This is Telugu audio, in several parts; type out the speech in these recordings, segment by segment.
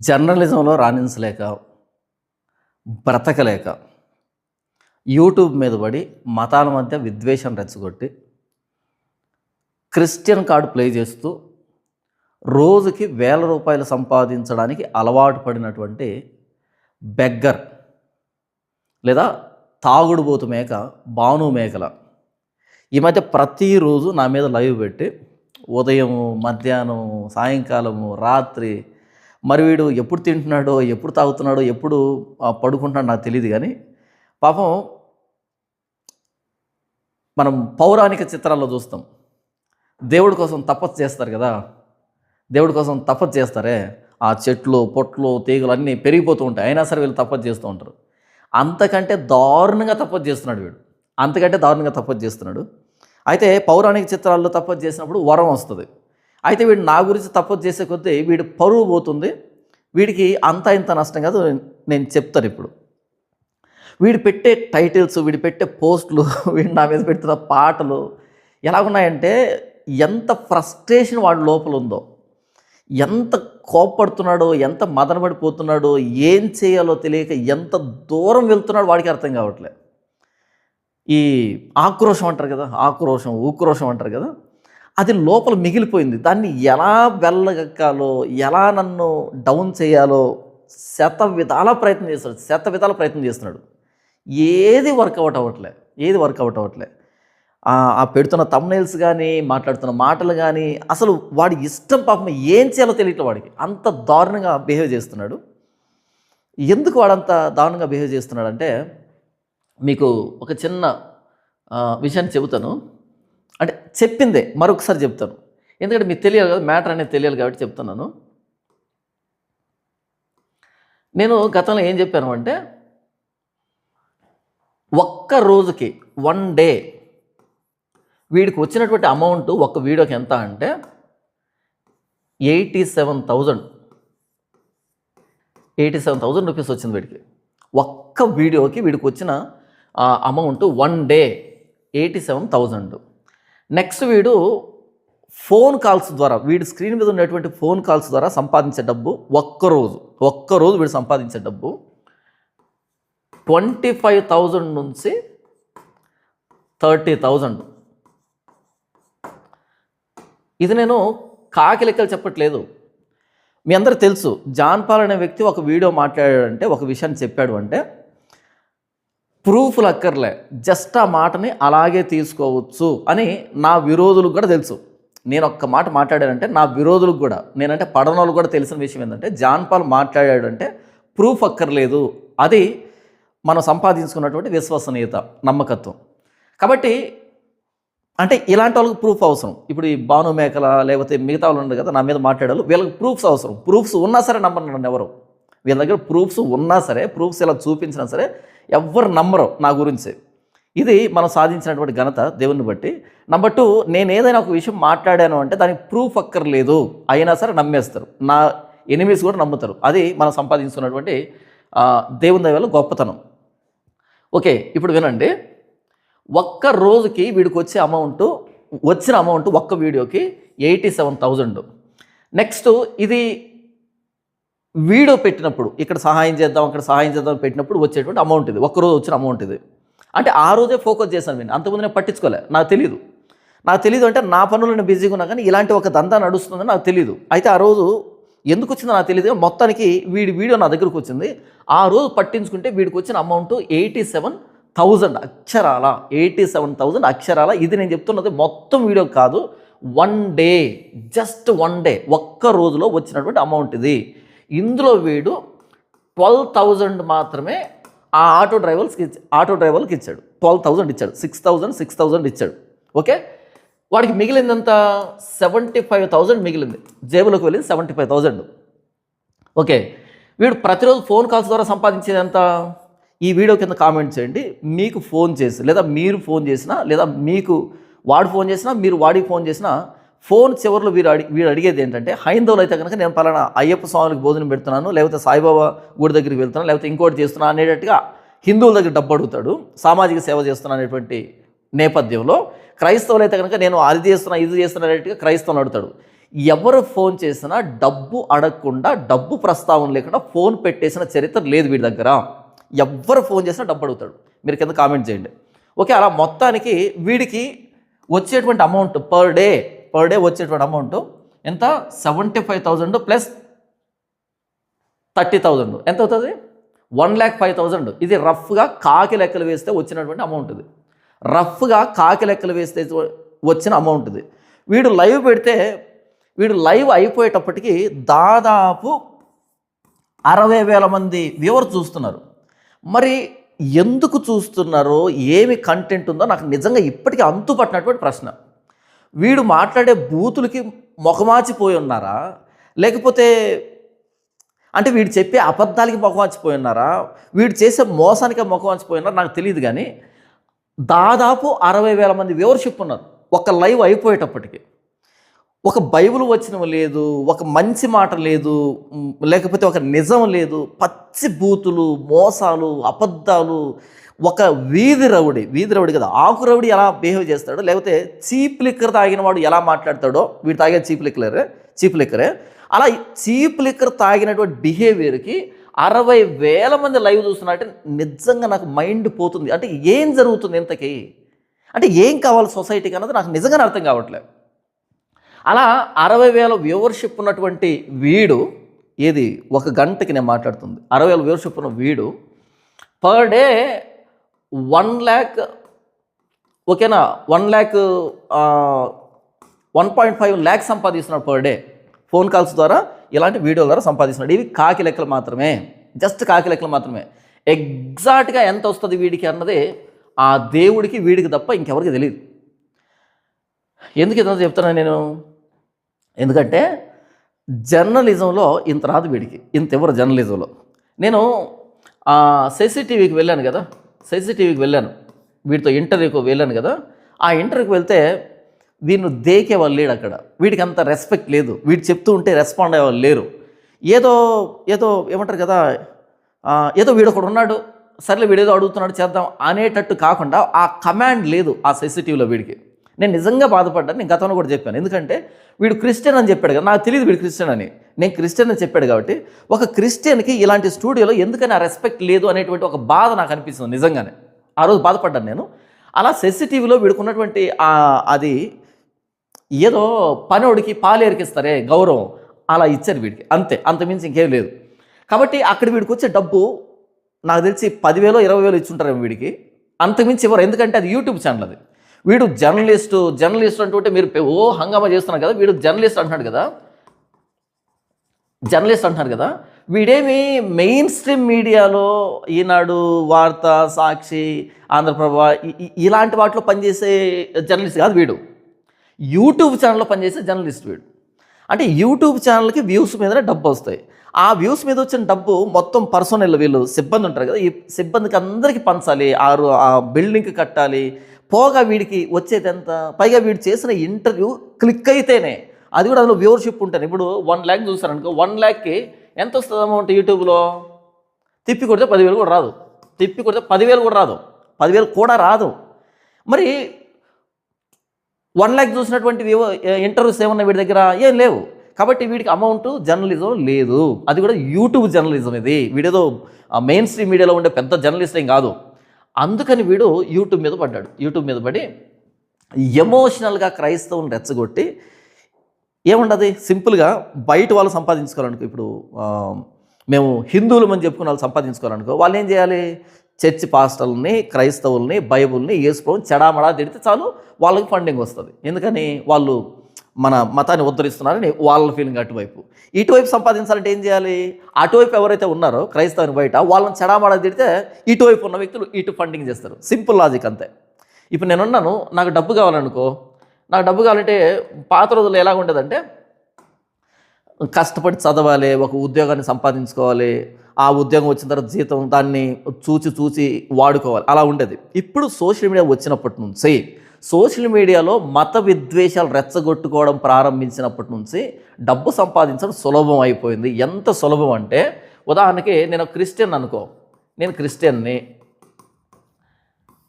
జర్నలిజంలో రాణించలేక, బ్రతకలేక, యూట్యూబ్ మీద పడి మతాల మధ్య విద్వేషం రెచ్చగొట్టి, క్రిస్టియన్ కార్డ్ ప్లే చేస్తూ, రోజుకి వేల రూపాయలు సంపాదించడానికి అలవాటు పడినటువంటి బెగ్గర్ లేదా తాగుడుబోతు మేక భాను మేకల ఈ మధ్య ప్రతిరోజు నా మీద లైవ్ పెట్టి ఉదయం, మధ్యాహ్నం, సాయంకాలము, రాత్రి మరి వీడు ఎప్పుడు తింటున్నాడో, ఎప్పుడు తాగుతున్నాడో, ఎప్పుడు పడుకుంటున్నాడో నాకు తెలియదు. కానీ పాపం మనం పౌరాణిక చిత్రాల్లో చూస్తాం, దేవుడి కోసం తపస్సు చేస్తారు కదా, దేవుడి కోసం తపస్సు చేస్తారే, ఆ చెట్లు, పొట్లు, తీగలు అన్నీ పెరిగిపోతూ ఉంటాయి, అయినా సరే వీళ్ళు తపస్సు చేస్తూ ఉంటారు. అంతకంటే దారుణంగా తపస్సు చేస్తున్నాడు వీడు, అంతకంటే దారుణంగా తపస్సు చేస్తున్నాడు. అయితే పౌరాణిక చిత్రాల్లో తపస్సు చేసినప్పుడు వరం వస్తుంది. అయితే వీడు నా గురించి తపస్సు చేసే కొద్దీ వీడి పరువు పోతుంది, వీడికి అంత ఇంత నష్టం కాదు. నేను చెప్తాను ఇప్పుడు. వీడు పెట్టే టైటిల్స్, వీడు పెట్టే పోస్టులు, వీడు నా మీద పెడుతున్న పాటలు ఎలాగున్నాయంటే, ఎంత ఫ్రస్ట్రేషన్ వాడి లోపల ఉందో, ఎంత కోప్పడుతున్నాడో, ఎంత మదనపడిపోతున్నాడో, ఏం చేయాలో తెలియక ఎంత దూరం వెళ్తున్నాడో వాడికి అర్థం కావట్లే. ఈ ఆక్రోషం అంటారు కదా, ఆక్రోషం, ఉక్రోషం అంటారు కదా, అది లోపల మిగిలిపోయింది. దాన్ని ఎలా వెళ్ళగక్కాలో, ఎలా నన్ను డౌన్ చేయాలో శత విధాల ప్రయత్నం చేస్తున్నాడు. ఏది వర్కౌట్ అవ్వట్లే. ఆ పెడుతున్న థంబ్నెయిల్స్ కానీ, మాట్లాడుతున్న మాటలు కానీ, అసలు వాడి ఇష్టం పాపం ఏం చేయాలో తెలియట్లే వాడికి. అంత దారుణంగా బిహేవ్ చేస్తున్నాడు. ఎందుకు వాడంత దారుణంగా బిహేవ్ చేస్తున్నాడంటే, మీకు ఒక చిన్న విషయాన్ని చెబుతాను. అంటే చెప్పిందే మరొకసారి చెప్తాను, ఎందుకంటే మీకు తెలియాలి కదా, మ్యాటర్ అనేది తెలియాలి కాబట్టి చెప్తున్నాను. నేను గతంలో ఏం చెప్పాను అంటే, ఒక్క రోజుకి 1 డే వీడికి వచ్చినటువంటి అమౌంట్ ఒక్క వీడియోకి ఎంత అంటే 87,000 రూపీస్ వచ్చింది వీడికి. ఒక్క వీడియోకి వీడికి వచ్చిన అమౌంట్ 1 డే 87,000. నెక్స్ట్ వీడు ఫోన్ కాల్స్ ద్వారా, వీడి స్క్రీన్ మీద ఉన్నటువంటి ఫోన్ కాల్స్ ద్వారా సంపాదించే డబ్బు ఒక్కరోజు వీడు సంపాదించే డబ్బు 25,000 నుంచి 30,000. ఇది నేను కాకి లెక్కలు చెప్పట్లేదు. మీ అందరికీ తెలుసు, జాన్ పాల్ అనే వ్యక్తి ఒక వీడియో మాట్లాడాడంటే, ఒక విషయాన్ని చెప్పాడు అంటే ప్రూఫ్లు అక్కర్లే, జస్ట్ ఆ మాటని అలాగే తీసుకోవచ్చు అని నా విరోధులకు కూడా తెలుసు. నేను ఒక్క మాట మాట్లాడానంటే నా విరోధులకు కూడా, నేనంటే పడనోళ్ళు కూడా తెలిసిన విషయం ఏంటంటే, జాన్ పాల్ మాట్లాడాడు అంటే ప్రూఫ్ అక్కర్లేదు. అది మనం సంపాదించుకున్నటువంటి విశ్వసనీయత, నమ్మకత్వం. కాబట్టి అంటే ఇలాంటి వాళ్ళకి ప్రూఫ్ అవసరం. ఇప్పుడు ఈ భాను మేకల లేకపోతే మిగతా వాళ్ళు ఉండదు కదా, నా మీద మాట్లాడాలి, వీళ్ళకి ప్రూఫ్స్ అవసరం. ప్రూఫ్స్ ఉన్నా సరే నమ్మరు నన్ను ఎవరు. వీళ్ళ దగ్గర ప్రూఫ్స్ ఉన్నా సరే, ప్రూఫ్స్ ఇలా చూపించినా సరే ఎవ్వరు నమ్మరు నా గురించి. ఇది మనం సాధించినటువంటి ఘనత దేవుని బట్టి. నెంబర్ 2, నేను ఏదైనా ఒక విషయం మాట్లాడాను అంటే దానికి ప్రూఫ్ అక్కర్లేదు, అయినా సరే నమ్మేస్తారు. నా ఎనిమీస్ కూడా నమ్ముతారు. అది మనం సంపాదించుకున్నటువంటి దేవుని దయ వల్ల గొప్పతనం. ఓకే, ఇప్పుడు వినండి. ఒక్క రోజుకి వీడికి వచ్చిన అమౌంట్ ఒక్క వీడియోకి 87,000. నెక్స్ట్ ఇది వీడియో పెట్టినప్పుడు, ఇక్కడ సహాయం చేద్దాం, అక్కడ సహాయం చేద్దాం పెట్టినప్పుడు వచ్చేటువంటి అమౌంట్ ఇది, ఒక్కరోజు వచ్చిన అమౌంట్ ఇది. అంటే ఆ రోజే ఫోకస్ చేశాను నేను, అంతకుముందు నేను పట్టించుకోలే, నాకు తెలియదు అంటే నా పనులు నేను బిజీగా ఉన్నా, కానీ ఇలాంటి ఒక దందా నడుస్తుందని నాకు తెలియదు. అయితే ఆ రోజు ఎందుకు వచ్చిందో నాకు తెలియదు, మొత్తానికి వీడి వీడియో నా దగ్గరకు వచ్చింది. ఆ రోజు పట్టించుకుంటే వీడికి వచ్చిన అమౌంట్ 87,000 అక్షరాల, 87,000 అక్షరాల. ఇది నేను చెప్తున్నది మొత్తం వీడియో కాదు, 1 డే, జస్ట్ 1 డే, ఒక్క రోజులో వచ్చినటువంటి అమౌంట్ ఇది. ఇందులో వీడు 12,000 మాత్రమే ఆ ఆటో డ్రైవర్కి ఇచ్చాడు. 12,000 ఇచ్చాడు, 6,000 ఇచ్చాడు. ఓకే, వాడికి మిగిలిందంతా 75,000 మిగిలింది, జేబులోకి వెళ్ళింది 75,000. ఓకే, వీడు ప్రతిరోజు ఫోన్ కాల్స్ ద్వారా సంపాదించేది ఎంత? ఈ వీడియో కింద కామెంట్ చేయండి. మీకు ఫోన్ చేసి, లేదా మీరు ఫోన్ చేసినా, లేదా మీకు వాడు ఫోన్ చేసినా, మీరు వాడికి ఫోన్ చేసినా, ఫోన్ చివరిలో వీడు అడిగేది ఏంటంటే, హైందవులు అయితే కనుక నేను పలానా అయ్యప్ప స్వామికి భోజనం పెడుతున్నాను, లేకపోతే సాయిబాబా గుడి దగ్గరికి వెళ్తున్నాను, లేకపోతే ఇంకోటి చేస్తున్నాను అనేటట్టుగా హిందువుల దగ్గర డబ్బు అడుగుతాడు, సామాజిక సేవ చేస్తున్నా అనేటువంటి నేపథ్యంలో. క్రైస్తవులు అయితే కనుక నేను అది చేస్తున్నా, ఇది చేస్తున్నా అనేట్టుగా క్రైస్తవులు అడుగుతాడు. ఎవరు ఫోన్ చేసినా డబ్బు అడగకుండా, డబ్బు ప్రస్తావన లేకుండా ఫోన్ పెట్టేసిన చరిత్ర లేదు వీడి దగ్గర. ఎవరు ఫోన్ చేసినా డబ్బు అడుగుతాడు. మీరు కింద కామెంట్ చేయండి. ఓకే, అలా మొత్తానికి వీడికి వచ్చేటువంటి అమౌంట్ పర్ డే వచ్చేటువంటి అమౌంట్ ఎంత? 75,000 ప్లస్ 30,000 ఎంత అవుతుంది? 1,05,000. ఇది రఫ్గా కాకి లెక్కలు వేస్తే వచ్చినటువంటి అమౌంట్. ఇది రఫ్గా కాకి లెక్కలు వేస్తే వచ్చిన అమౌంట్. ఇది వీడు లైవ్ పెడితే, వీడు లైవ్ అయిపోయేటప్పటికి దాదాపు 60,000 మంది వ్యూవర్స్ చూస్తున్నారు. మరి ఎందుకు చూస్తున్నారో, ఏమి కంటెంట్ ఉందో నాకు నిజంగా ఇప్పటికీ అంతుపట్టినటువంటి ప్రశ్న. వీడు మాట్లాడే బూతులకి మొఖమాచిపోయి ఉన్నారా, లేకపోతే అంటే వీడు చెప్పే అబద్ధాలకి మొఖమాచిపోయి ఉన్నారా, వీడు చేసే మోసానికి మొఖమాచిపోయి ఉన్నారా నాకు తెలియదు. కానీ దాదాపు 60,000 మంది వ్యూవర్షిప్ ఉన్నారు ఒక లైవ్ అయిపోయేటప్పటికి. ఒక బైబిల్ వచనం లేదు, ఒక మంచి మాట లేదు, లేకపోతే ఒక నిజం లేదు, పచ్చి బూతులు, మోసాలు, అబద్ధాలు. ఒక వీధి రౌడి కదా, ఆకు రౌడి ఎలా బిహేవ్ చేస్తాడో, లేకపోతే చీప్ లిక్కర్ తాగిన వాడు ఎలా మాట్లాడతాడో, వీడు తాగే చీప్ లిక్కరే, అలా చీప్ లిక్కర్ తాగినటువంటి బిహేవియర్కి 60,000 మంది లైవ్ చూస్తున్నారంటే నిజంగా నాకు మైండ్ పోతుంది. అంటే ఏం జరుగుతుంది ఇంతకీ? అంటే ఏం కావాలి సొసైటీకి అన్నది నాకు నిజంగానే అర్థం కావట్లేదు. అలా 60,000 వ్యూవర్షిప్ ఉన్నటువంటి వీడు, ఏది ఒక గంటకి నేను మాట్లాడుతుంది, 60,000 వ్యూవర్షిప్ ఉన్న వీడు పర్ డే 1 lakh, ఓకేనా, 1.5 lakh సంపాదిస్తున్నాడు పర్ డే. ఫోన్ కాల్స్ ద్వారా, ఇలాంటి వీడియోల ద్వారా సంపాదిస్తున్నాడు. ఇవి కాకి లెక్కలు మాత్రమే, జస్ట్ కాకి లెక్కలు మాత్రమే. ఎగ్జాక్ట్గా ఎంత వస్తుంది వీడికి అన్నది ఆ దేవుడికి వీడికి తప్ప ఇంకెవరికి తెలియదు. ఎందుకు ఇదంతా చెప్తున్నాను నేను? ఎందుకంటే జర్నలిజంలో ఇంత రాదు వీడికి, ఇంత ఎవరు జర్నలిజంలో. నేను CCTVకి వెళ్ళాను కదా, వీడితో ఇంటర్వ్యూకి వెళ్ళాను కదా. ఆ ఇంటర్వ్యూకి వెళ్తే వీడిని దేకే వాళ్ళు లేడు అక్కడ. వీడికి అంత రెస్పెక్ట్ లేదు, వీడు చెప్తూ ఉంటే రెస్పాండ్ అయ్యే వాళ్ళు లేరు. ఏదో ఏమంటారు కదా, ఏదో వీడు ఒకడు ఉన్నాడు, సర్లే వీడేదో అడుగుతున్నాడు చేద్దాం అనేటట్టు కాకుండా ఆ కమాండ్ లేదు ఆ CCTVలో వీడికి. నేను నిజంగా బాధపడ్డాను. నేను గతంలో కూడా చెప్పాను. ఎందుకంటే వీడు క్రిస్టియన్ అని చెప్పాడు కదా, నాకు తెలియదు వీడు క్రిస్టియన్ అని. నేను క్రిస్టియన్ అని చెప్పాడు కాబట్టి, ఒక క్రిస్టియన్కి ఇలాంటి స్టూడియోలో ఎందుకని ఆ రెస్పెక్ట్ లేదు అనేటువంటి ఒక బాధ నాకు అనిపిస్తుంది నిజంగానే. ఆ రోజు బాధపడ్డాను నేను. అలా CCTVలో వీడుకున్నటువంటి అది ఏదో పనోడికి పాలేరికిస్తారే గౌరవం, అలా ఇచ్చారు వీడికి, అంతే, అంతమించి ఇంకేం లేదు. కాబట్టి అక్కడ వీడికి వచ్చే డబ్బు నాకు తెలిసి 10,000 20,000 ఇచ్చుంటారేమో వీడికి, అంతకుమించి ఇవ్వరు. ఎందుకంటే అది యూట్యూబ్ ఛానల్. అది వీడు జర్నలిస్ట్ అంటుంటే మీరు హంగామా చేస్తున్నారు కదా, వీడు జర్నలిస్ట్ అంటున్నాడు కదా. వీడేమి మెయిన్ స్ట్రీమ్ మీడియాలో, ఈనాడు, వార్త, సాక్షి, ఆంధ్రప్రభ ఇలాంటి వాటిలో పనిచేసే జర్నలిస్ట్ కాదు వీడు. యూట్యూబ్ ఛానల్లో పనిచేసే జర్నలిస్ట్ వీడు. అంటే యూట్యూబ్ ఛానల్కి వ్యూస్ మీదనే డబ్బు వస్తాయి. ఆ వ్యూస్ మీద వచ్చిన డబ్బు మొత్తం పర్సనల్, వీళ్ళు సిబ్బంది ఉంటారు కదా, ఈ సిబ్బందికి అందరికీ పంచాలి, ఆ బిల్డింగ్కి కట్టాలి. పోగా వీడికి వచ్చేది ఎంత? పైగా వీడు చేసిన ఇంటర్వ్యూ క్లిక్ అయితేనే, అది కూడా అందులో వ్యూవర్షిప్ ఉంటుంది. ఇప్పుడు 1 lakh చూసారనుకో, 1 lakhకి ఎంత వస్తుంది అమౌంట్ యూట్యూబ్లో? తిప్పి కొడితే 10,000 కూడా రాదు, 10,000 కూడా రాదు. మరి 1 lakh చూసినటువంటి ఇంటర్వ్యూస్ ఏమన్నా వీడి దగ్గర ఏం లేవు. కాబట్టి వీడికి అమౌంట్ జర్నలిజం లేదు, అది కూడా యూట్యూబ్ జర్నలిజం. ఇది వీడేదో మెయిన్ స్ట్రీమ్ మీడియాలో ఉండే పెద్ద జర్నలిస్ట్ ఏం కాదు. అందుకని వీడు యూట్యూబ్ మీద పడి ఎమోషనల్గా క్రైస్తవుని రెచ్చగొట్టి ఏముండదు, సింపుల్గా బయట వాళ్ళు సంపాదించుకోవాలనుకో, ఇప్పుడు మేము హిందువులమని చెప్పుకున్న వాళ్ళు సంపాదించుకోవాలనుకో, వాళ్ళు ఏం చేయాలి? చర్చి పాస్టర్లని, క్రైస్తవుల్ని, బైబుల్ని, యేసుప్రభుని చెడామడా తిడితే చాలు, వాళ్ళకి ఫండింగ్ వస్తుంది. ఎందుకని? వాళ్ళు మన మతాన్ని ఉద్ధరిస్తున్నారని వాళ్ళ ఫీలింగ్. ఇటువైపు సంపాదించాలంటే ఏం చేయాలి? అటువైపు ఎవరైతే ఉన్నారో క్రైస్తవుని బయట, వాళ్ళని చెడామడా తిడితే ఇటువైపు ఉన్న వ్యక్తులు ఇటు ఫండింగ్ చేస్తారు. సింపుల్ లాజిక్ అంతే. ఇప్పుడు నేనున్నాను, నాకు డబ్బు కావాలనుకో, నాకు డబ్బు కావాలంటే పాత రోజుల్లో ఎలా ఉండేదంటే, కష్టపడి చదవాలి, ఒక ఉద్యోగాన్ని సంపాదించుకోవాలి, ఆ ఉద్యోగం వచ్చిన తర్వాత జీతం దాన్ని చూచి వాడుకోవాలి, అలా ఉండేది. ఇప్పుడు సోషల్ మీడియా వచ్చినప్పటి నుంచి, సోషల్ మీడియాలో మత విద్వేషాలు రెచ్చగొట్టుకోవడం ప్రారంభించినప్పటి నుంచి డబ్బు సంపాదించడం సులభం అయిపోయింది. ఎంత సులభం అంటే, ఉదాహరణకి నేను క్రిస్టియన్ అనుకో, నేను క్రిస్టియన్ని,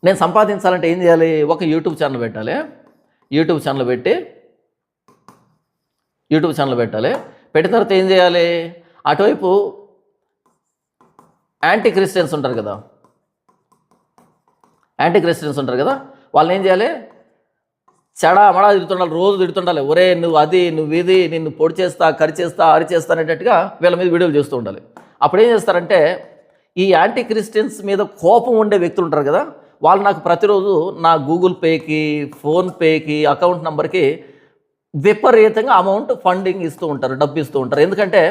నేను సంపాదించాలంటే ఏం చేయాలి? ఒక యూట్యూబ్ ఛానల్ పెట్టాలి. యూట్యూబ్ ఛానల్ పెట్టి యూట్యూబ్ ఛానల్ పెట్టాలి. పెట్టిన తర్వాత ఏం చేయాలి? అటువైపు యాంటీ క్రిస్టియన్స్ ఉంటారు కదా, వాళ్ళని ఏం చేయాలి? చెడామడా తిడుతుండాలి, రోజు తిడుతుండాలి. ఒరే నువ్వు అది, నువ్వు ఇది, నిన్ను పొడి చేస్తా, కరిచేస్తా, అరిచేస్తా అనేటట్టుగా వీళ్ళ మీద వీడియోలు చేస్తూ ఉండాలి. అప్పుడు ఏం చేస్తారంటే, ఈ యాంటీ క్రిస్టియన్స్ మీద కోపం ఉండే వ్యక్తులు ఉంటారు కదా, వాళ్ళు నాకు ప్రతిరోజు నా గూగుల్ పేకి, ఫోన్పేకి, అకౌంట్ నెంబర్కి విపరీతంగా అమౌంట్ ఫండింగ్ ఇస్తూ ఉంటారు, డబ్బు ఇస్తూ ఉంటారు. ఎందుకంటే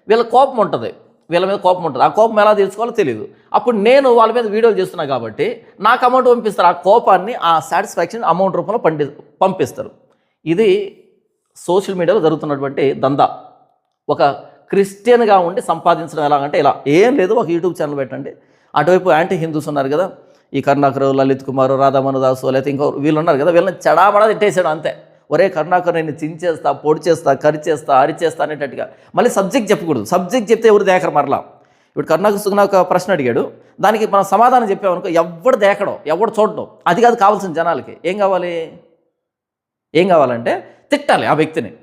వీళ్ళ కోపం ఉంటుంది, వీళ్ళ మీద కోపం ఉంటుంది. ఆ కోపం ఎలా తీర్చుకోవాలో తెలియదు. అప్పుడు నేను వాళ్ళ మీద వీడియోలు చేస్తున్నా కాబట్టి నాకు అమౌంట్ పంపిస్తారు. ఆ కోపాన్ని, ఆ సాటిస్ఫాక్షన్ అమౌంట్ రూపంలో పంపిస్తారు. ఇది సోషల్ మీడియాలో జరుగుతున్నటువంటి దందా. ఒక క్రిస్టియన్గా ఉండి సంపాదించడం ఎలాగంటే ఇలా ఏం లేదు, ఒక యూట్యూబ్ ఛానల్ పెట్టండి. అటువైపు యాంటీ హిందూస్ ఉన్నారు కదా, ఈ కరుణాకర్, లలిత్ కుమార్, రాధామోహన్ లేకపోతే ఇంకో వీళ్ళు ఉన్నారు కదా, వీళ్ళని చెడామడా తిట్టేసాడు అంతే. ఒరే కరుణాకర్ నేను చించేస్తా, పొడి చేస్తా, కరిచేస్తా, అరిచేస్తా అనేటట్టుగా. మళ్ళీ సబ్జెక్ట్ చెప్పకూడదు. సబ్జెక్ట్ చెప్తే ఎవరు దేకరు మరలా. ఇప్పుడు కరుణాకర్ సుగుణ ఒక ప్రశ్న అడిగాడు, దానికి మనం సమాధానం చెప్పామనుకో ఎవడు దేకడం, ఎవడు చూడడం. అది కాదు కావాల్సిన జనాలకి. ఏం కావాలంటే తిట్టాలి ఆ వ్యక్తిని.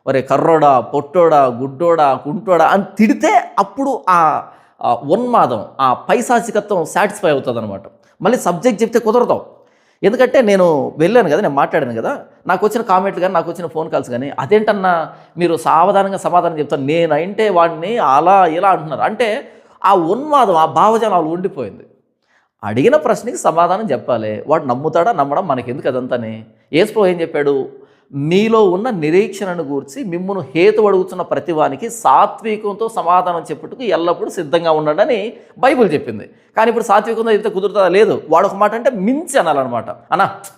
ఒరే కర్రోడా, పొట్టోడా, గుడ్డోడా, కుంటోడా అని తిడితే అప్పుడు ఆ ఉన్మాదం, ఆ పైశాచికత్వం సాటిస్ఫై అవుతుంది అనమాట. మళ్ళీ సబ్జెక్ట్ చెప్తే కుదరతావు. ఎందుకంటే నేను వెళ్ళాను కదా, నేను మాట్లాడాను కదా, నాకు వచ్చిన కామెంట్లు కానీ, నాకు వచ్చిన ఫోన్ కాల్స్ కానీ, అదేంటన్నా మీరు సావధానంగా సమాధానం చెప్తాను, నేనంటే వాడిని అలా ఇలా అంటున్నారు అంటే ఆ ఉన్మాదం, ఆ భావజాలం ఉండిపోయింది. అడిగిన ప్రశ్నకి సమాధానం చెప్పాలి. వాడు నమ్ముతాడా నమ్మడం మనకెందుకు అదంతానే. యేసు ఏం చెప్పాడు? మీలో ఉన్న నిరీక్షణను గూర్చి మిమ్మును హేతు అడుగుతున్న ప్రతివానికి సాత్వికంతో సమాధానం చెప్పుటకు ఎల్లప్పుడూ సిద్ధంగా ఉండండి బైబిల్ చెప్పింది. కానీ ఇప్పుడు సాత్వికంతో అయితే కుదురుతుందా? లేదు. వాడు ఒక మాట అంటే మించి అనాలన్నమాట.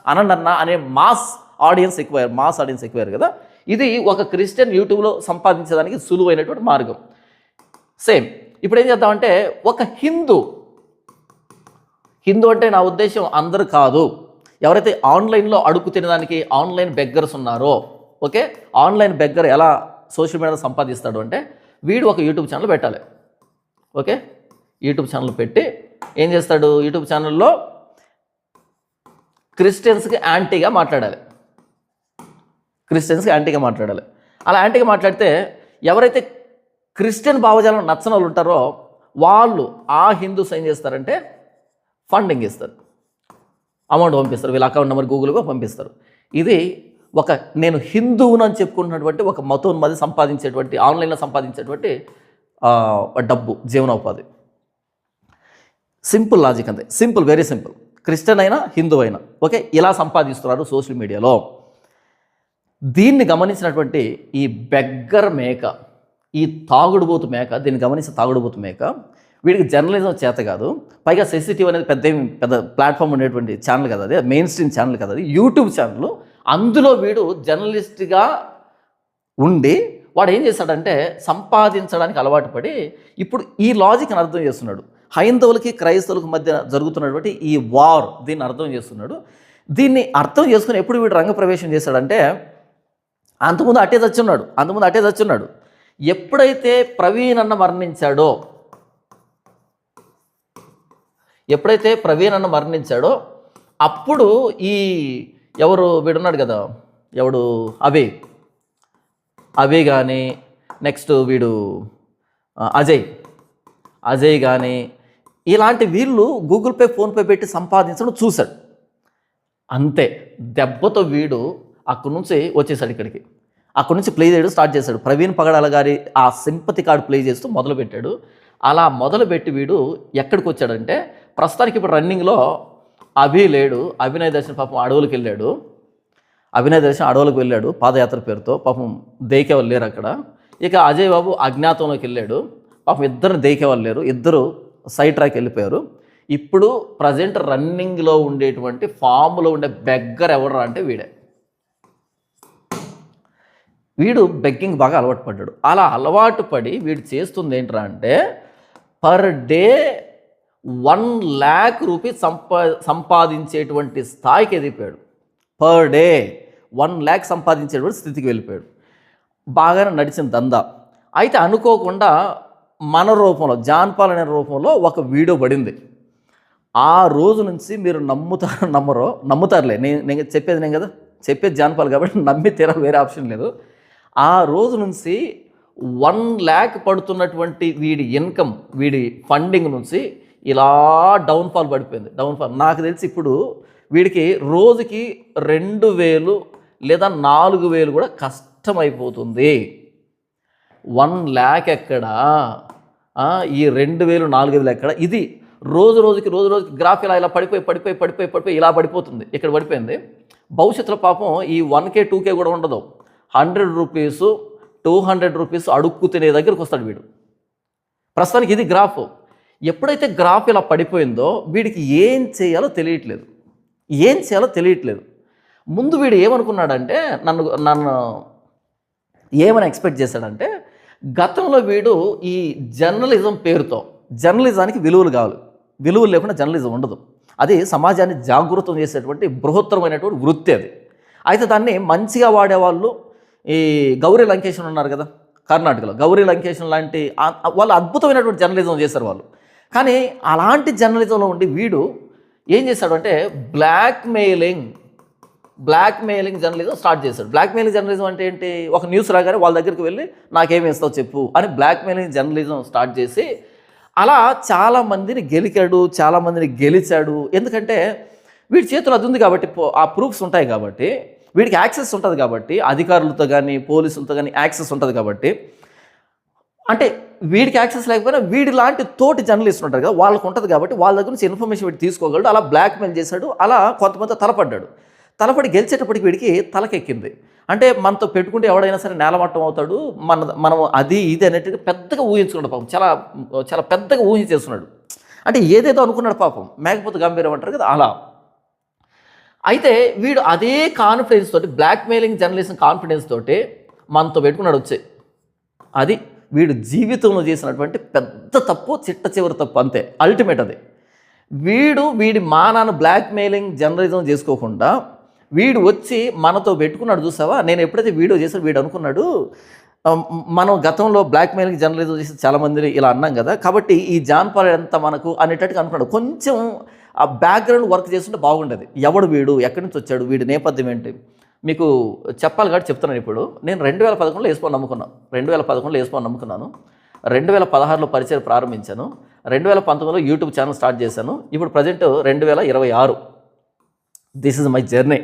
అనండి అన్న అనే మాస్ ఆడియన్స్ ఎక్కువయ్యారు కదా. ఇది ఒక క్రిస్టియన్ యూట్యూబ్లో సంపాదించడానికి సులువైనటువంటి మార్గం. సేమ్ ఇప్పుడు ఏం చేద్దామంటే, ఒక హిందూ అంటే నా ఉద్దేశం అందరూ కాదు, ఎవరైతే ఆన్లైన్లో అడుగు తినడానికి ఆన్లైన్ బెగ్గర్స్ ఉన్నారో, ఓకే, ఆన్లైన్ బెగ్గర్ ఎలా సోషల్ మీడియాలో సంపాదిస్తాడు అంటే, వీడు ఒక యూట్యూబ్ ఛానల్ పెట్టాలి. ఓకే, యూట్యూబ్ ఛానల్ పెట్టి ఏం చేస్తాడు? యూట్యూబ్ ఛానల్లో క్రిస్టియన్స్కి యాంటీగా మాట్లాడాలి. అలా యాంటీగా మాట్లాడితే ఎవరైతే క్రిస్టియన్ భావజాలం నచ్చని వాళ్ళు ఉంటారో వాళ్ళు ఆ హిందూస్ ఏం చేస్తారంటే ఫండింగ్ ఇస్తారు, అమౌంట్ పంపిస్తారు, వీళ్ళ అకౌంట్ నెంబర్ గూగుల్గా పంపిస్తారు. ఇది ఒక నేను హిందువును అని చెప్పుకుంటున్నటువంటి ఒక మతోన్మది సంపాదించేటువంటి, ఆన్లైన్లో సంపాదించేటువంటి డబ్బు, జీవనోపాధి. సింపుల్ లాజిక్ అంతే, సింపుల్, వెరీ సింపుల్. క్రిస్టియన్ అయినా హిందూ అయినా ఓకే, ఇలా సంపాదిస్తున్నారు సోషల్ మీడియాలో. దీన్ని గమనించినటువంటి ఈ బెగ్గర్ మేక, ఈ తాగుడుబోతు మేక, దీన్ని గమనించిన తాగుడుబోతు మేక, వీడికి జర్నలిజం చేత కాదు. పైగా సెన్సిటివ్ అనేది పెద్ద ప్లాట్ఫామ్ ఉండేటువంటి ఛానల్ కదా, అది మెయిన్ స్ట్రీమ్ ఛానల్ కదా, అది యూట్యూబ్ ఛానల్. అందులో వీడు జర్నలిస్ట్గా ఉండి వాడు ఏం చేశాడంటే సంపాదించడానికి అలవాటు పడి ఇప్పుడు ఈ లాజిక్ని అర్థం చేస్తున్నాడు. హైందవులకి క్రైస్తవులకి మధ్య జరుగుతున్నటువంటి ఈ వార్, దీన్ని అర్థం చేస్తున్నాడు. దీన్ని అర్థం చేసుకుని ఎప్పుడు వీడు రంగప్రవేశం చేశాడంటే, అంతకుముందు అట్టే చచ్చున్నాడు. ఎప్పుడైతే ప్రవీణ్ అన్న మరణించాడో అప్పుడు ఈ ఎవరు వీడున్నాడు కదా, ఎవడు అభి కానీ, నెక్స్ట్ వీడు అజయ్ కానీ, ఇలాంటి వీళ్ళు గూగుల్ పే, ఫోన్పే పెట్టి సంపాదించడం చూశాడు. అంతే, దెబ్బతో వీడు అక్కడి నుంచి వచ్చేసాడు ఇక్కడికి. అక్కడి నుంచి ప్లే చేయడం స్టార్ట్ చేశాడు. ప్రవీణ్ పగడాల గారి ఆ సింపతి కార్డు ప్లే చేస్తూ మొదలుపెట్టాడు. అలా మొదలుపెట్టి వీడు ఎక్కడికి వచ్చాడంటే, ప్రస్తుతానికి ఇప్పుడు రన్నింగ్లో అభి లేడు. అభినయ్ దర్శన్ పాపం అడవులకు వెళ్ళాడు పాదయాత్ర పేరుతో. పాపం దేకే వాళ్ళు లేరు అక్కడ. ఇక అజయ్ బాబు అజ్ఞాతంలోకి వెళ్ళాడు. పాపం ఇద్దరు దేకే వాళ్ళు లేరు, ఇద్దరు సైడ్ ట్రాక్ వెళ్ళిపోయారు. ఇప్పుడు ప్రజెంట్ రన్నింగ్లో ఉండేటువంటి ఫామ్లో ఉండే బెగ్గర్ ఎవరు అంటే వీడు బెగ్గింగ్ బాగా అలవాటు పడ్డాడు. అలా అలవాటు పడి వీడు చేస్తుంది ఏంట్రా అంటే, పర్ డే 1 lakh రూపీస్ సంపాదించేటువంటి స్థాయికి ఎదిగిపోయాడు. పర్ డే 1 lakh సంపాదించేటువంటి స్థితికి వెళ్ళిపోయాడు. బాగానే నడిచిన దందా. అయితే అనుకోకుండా మన రూపంలో, జాన్పాల్ అనే రూపంలో ఒక వీడియో పడింది. ఆ రోజు నుంచి మీరు నమ్ముతారులే, నేను చెప్పేది కదా, చెప్పేది జాన్పాల్ కాబట్టి నమ్మి తీరాలి, వేరే ఆప్షన్ లేదు. ఆ రోజు నుంచి 1,00,000 పడుతున్నటువంటి వీడి ఇన్కమ్, వీడి ఫండింగ్ నుంచి ఇలా డౌన్ఫాల్ పడిపోయింది. డౌన్ఫాల్ నాకు తెలిసి ఇప్పుడు వీడికి రోజుకి 2,000 లేదా 4,000 కూడా కష్టమైపోతుంది. 1,00,000 ఎక్కడా, ఈ 2,000 4,000 ఎక్కడ? ఇది రోజుకి గ్రాఫ్ ఇలా పడిపోయి ఇలా పడిపోతుంది. ఇక్కడ పడిపోయింది. భవిష్యత్తులో పాపం ఈ 1K 2K కూడా ఉండదు. 100 రూపీస్ 200 రూపీస్ అడుక్కు తినే దగ్గరికి వస్తాడు వీడు. ప్రస్తుతానికి ఇది గ్రాఫ్. ఎప్పుడైతే గ్రాఫ్ ఇలా పడిపోయిందో వీడికి ఏం చేయాలో తెలియట్లేదు. ముందు వీడు ఏమనుకున్నాడంటే, నన్ను ఏమని ఎక్స్పెక్ట్ చేశాడంటే, గతంలో వీడు ఈ జర్నలిజం పేరుతో, జర్నలిజానికి విలువలు కావాలి, విలువలు లేకుండా జర్నలిజం ఉండదు. అది సమాజాన్ని జాగృతం చేసేటువంటి బృహత్తరమైనటువంటి వృత్తి అది. అయితే దాన్ని మంచిగా వాడేవాళ్ళు ఈ గౌరీ లంకేషన్ ఉన్నారు కదా కర్ణాటకలో, గౌరీ లంకేషన్ లాంటి వాళ్ళు అద్భుతమైనటువంటి జర్నలిజం చేశారు వాళ్ళు. కానీ అలాంటి జర్నలిజంలో ఉండి వీడు ఏం చేశాడు అంటే బ్లాక్ మెయిలింగ్ జర్నలిజం స్టార్ట్ చేశాడు. బ్లాక్ మెయిలింగ్ జర్నలిజం అంటే ఏంటి? ఒక న్యూస్ రాగానే వాళ్ళ దగ్గరికి వెళ్ళి నాకేమి ఇస్తావు చెప్పు అని బ్లాక్ మెయిలింగ్ జర్నలిజం స్టార్ట్ చేసి అలా చాలామందిని గెలిచాడు. ఎందుకంటే వీడి చేతులు అది ఉంది కాబట్టి, ఆ ప్రూఫ్స్ ఉంటాయి కాబట్టి, వీడికి యాక్సెస్ ఉంటుంది కాబట్టి, అధికారులతో కానీ పోలీసులతో కానీ యాక్సెస్ ఉంటుంది కాబట్టి, అంటే వీడికి యాక్సెస్ లేకపోయినా వీడి లాంటి తోటి జర్నలిస్టులు ఉంటారు కదా వాళ్ళకు ఉంటుంది కాబట్టి వాళ్ళ దగ్గర నుంచి ఇన్ఫర్మేషన్ వీడు తీసుకోగలడు. అలా బ్లాక్మెయిల్ చేశాడు. అలా కొంతమంది తలపడి గెలిచేటప్పటికి వీడికి తలకెక్కింది. అంటే మనతో పెట్టుకుంటే ఎవడైనా సరే నేలమట్టం అవుతాడు, మనం అది ఇది అనేట్టుగా పెద్దగా ఊహించుకున్నాడు పాపం. చాలా పెద్దగా ఊహించేస్తున్నాడు. అంటే ఏదేదో అనుకున్నాడు పాపం, మేకపోతే గంభీరం అంటారు కదా అలా. అయితే వీడు అదే కాన్ఫిడెన్స్ తోటి, బ్లాక్మెయిలింగ్ జర్నలిజం కాన్ఫిడెన్స్ తోటి మనతో పెట్టుకున్నాడు వచ్చి. అది వీడు జీవితంలో చేసినటువంటి పెద్ద తప్పు, చివరి తప్పు, అంతే. అల్టిమేట్ అది. వీడి మానాన్ని బ్లాక్మెయిలింగ్ జర్నలిజం చేసుకోకుండా వీడు వచ్చి మనతో పెట్టుకున్నాడు. చూసావా, నేను ఎప్పుడైతే వీడియో చేశాను వీడు అనుకున్నాడు మనం గతంలో బ్లాక్మెయిలింగ్ జర్నలిజం చేసి చాలామందిని ఇలా అన్నాం కదా, కాబట్టి ఈ జాన్ పాల్ ఎంత మనకు అనేటట్టుగా అనుకున్నాడు. కొంచెం ఆ బ్యాక్గ్రౌండ్ వర్క్ చేస్తుంటే బాగుండేది. ఎవడు వీడు, ఎక్కడి నుంచి వచ్చాడు, వీడి నేపథ్యం ఏంటి మీకు చెప్పాలి కాబట్టి చెప్తున్నాను. ఇప్పుడు నేను 2011లో వేసుకోని నమ్ముకున్నాను. 2016లో పరిచయం ప్రారంభించాను. 2019లో యూట్యూబ్ ఛానల్ స్టార్ట్ చేశాను. ఇప్పుడు present 2026. This is my journey.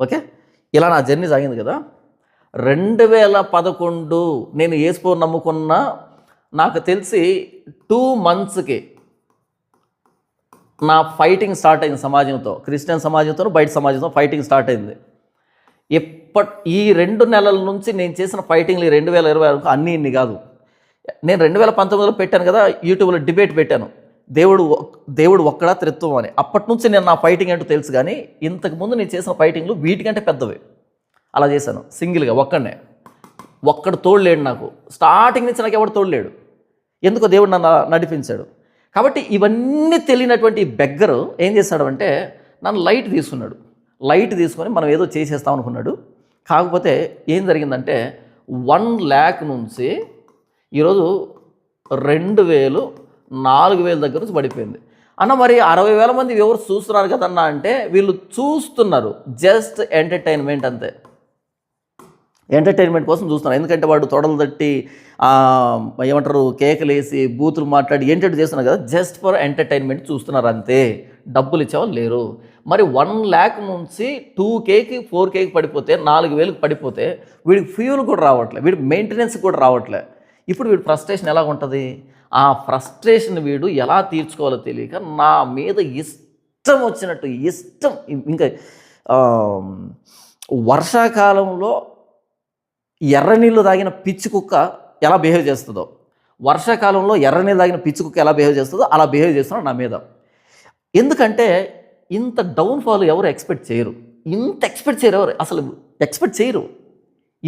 Okay, ఇలా నా జర్నీ సాగింది కదా. 2011 నేను వేసుకోని నమ్ముకున్న నాకు తెలిసి 2 monthsకి నా ఫైటింగ్ స్టార్ట్ అయింది సమాజంతో, క్రిస్టియన్ సమాజంతో, బయట సమాజంతో ఫైటింగ్ స్టార్ట్ అయింది. ఈ 2 నెలల నుంచి నేను చేసిన ఫైటింగ్లు 2020 వరకు ఇన్ని కాదు. నేను 2019లో పెట్టాను కదా యూట్యూబ్లో డిబేట్ పెట్టాను, దేవుడు ఒక్కడా త్రిత్వం అని. అప్పటి నుంచి నేను నా ఫైటింగ్ ఏంటో తెలుసు. కానీ ఇంతకుముందు నేను చేసిన ఫైటింగ్లు వీటికంటే పెద్దవి. అలా చేశాను సింగిల్గా, ఒక్కడు తోడులేడు నాకు. స్టార్టింగ్ నుంచి నాకు ఎవడు తోడులేడు. ఎందుకో దేవుడు నన్ను నడిపించాడు. కాబట్టి ఇవన్నీ తెలియనటువంటి బెగ్గరు ఏం చేశాడు అంటే నన్ను లైట్ తీసుకొని మనం ఏదో చేసేస్తాం అనుకున్నాడు. కాకపోతే ఏం జరిగిందంటే 1,00,000 నుంచి ఈరోజు 2,000 4,000 దగ్గర నుంచి పడిపోయింది. అన్న మరి 60,000 మంది ఎవరు చూస్తున్నారు కదన్నా అంటే వీళ్ళు చూస్తున్నారు జస్ట్ ఎంటర్టైన్మెంట్, అంతే. ఎంటర్టైన్మెంట్ కోసం చూస్తున్నారు. ఎందుకంటే వాడు తొడలు తట్టి ఏమంటారు కేకలేసి బూతులు మాట్లాడి ఏంటంటే చేస్తున్నారు కదా, జస్ట్ ఫర్ ఎంటర్టైన్మెంట్ చూస్తున్నారు అంతే. డబ్బులు ఇచ్చేవాళ్ళు లేరు. మరి 1,00,000 నుంచి 2Kకి 4Kకి పడిపోతే 4,000కి పడిపోతే వీడికి ఫ్యూల్ కూడా రావట్లేదు, వీడికి మెయింటెనెన్స్ కూడా రావట్లేదు. ఇప్పుడు వీడి ఫ్రస్ట్రేషన్ ఎలా ఉంటుంది? ఆ ఫ్రస్ట్రేషన్ వీడు ఎలా తీర్చుకోవాలో తెలియక నా మీద ఇష్టం వచ్చినట్టు ఇంకా వర్షాకాలంలో ఎర్రనీళ్ళు తాగిన పిచ్చి కుక్క ఎలా బిహేవ్ చేస్తుందో, వర్షాకాలంలో ఎర్రనీళ్ళు తాగిన పిచ్చి కుక్క ఎలా బిహేవ్ చేస్తుందో అలా బిహేవ్ చేస్తున్నాడు నా మీద. ఎందుకంటే ఇంత డౌన్ఫాల్ ఎవరు ఎక్స్పెక్ట్ చేయరు, ఎవరు అసలు ఎక్స్పెక్ట్ చేయరు.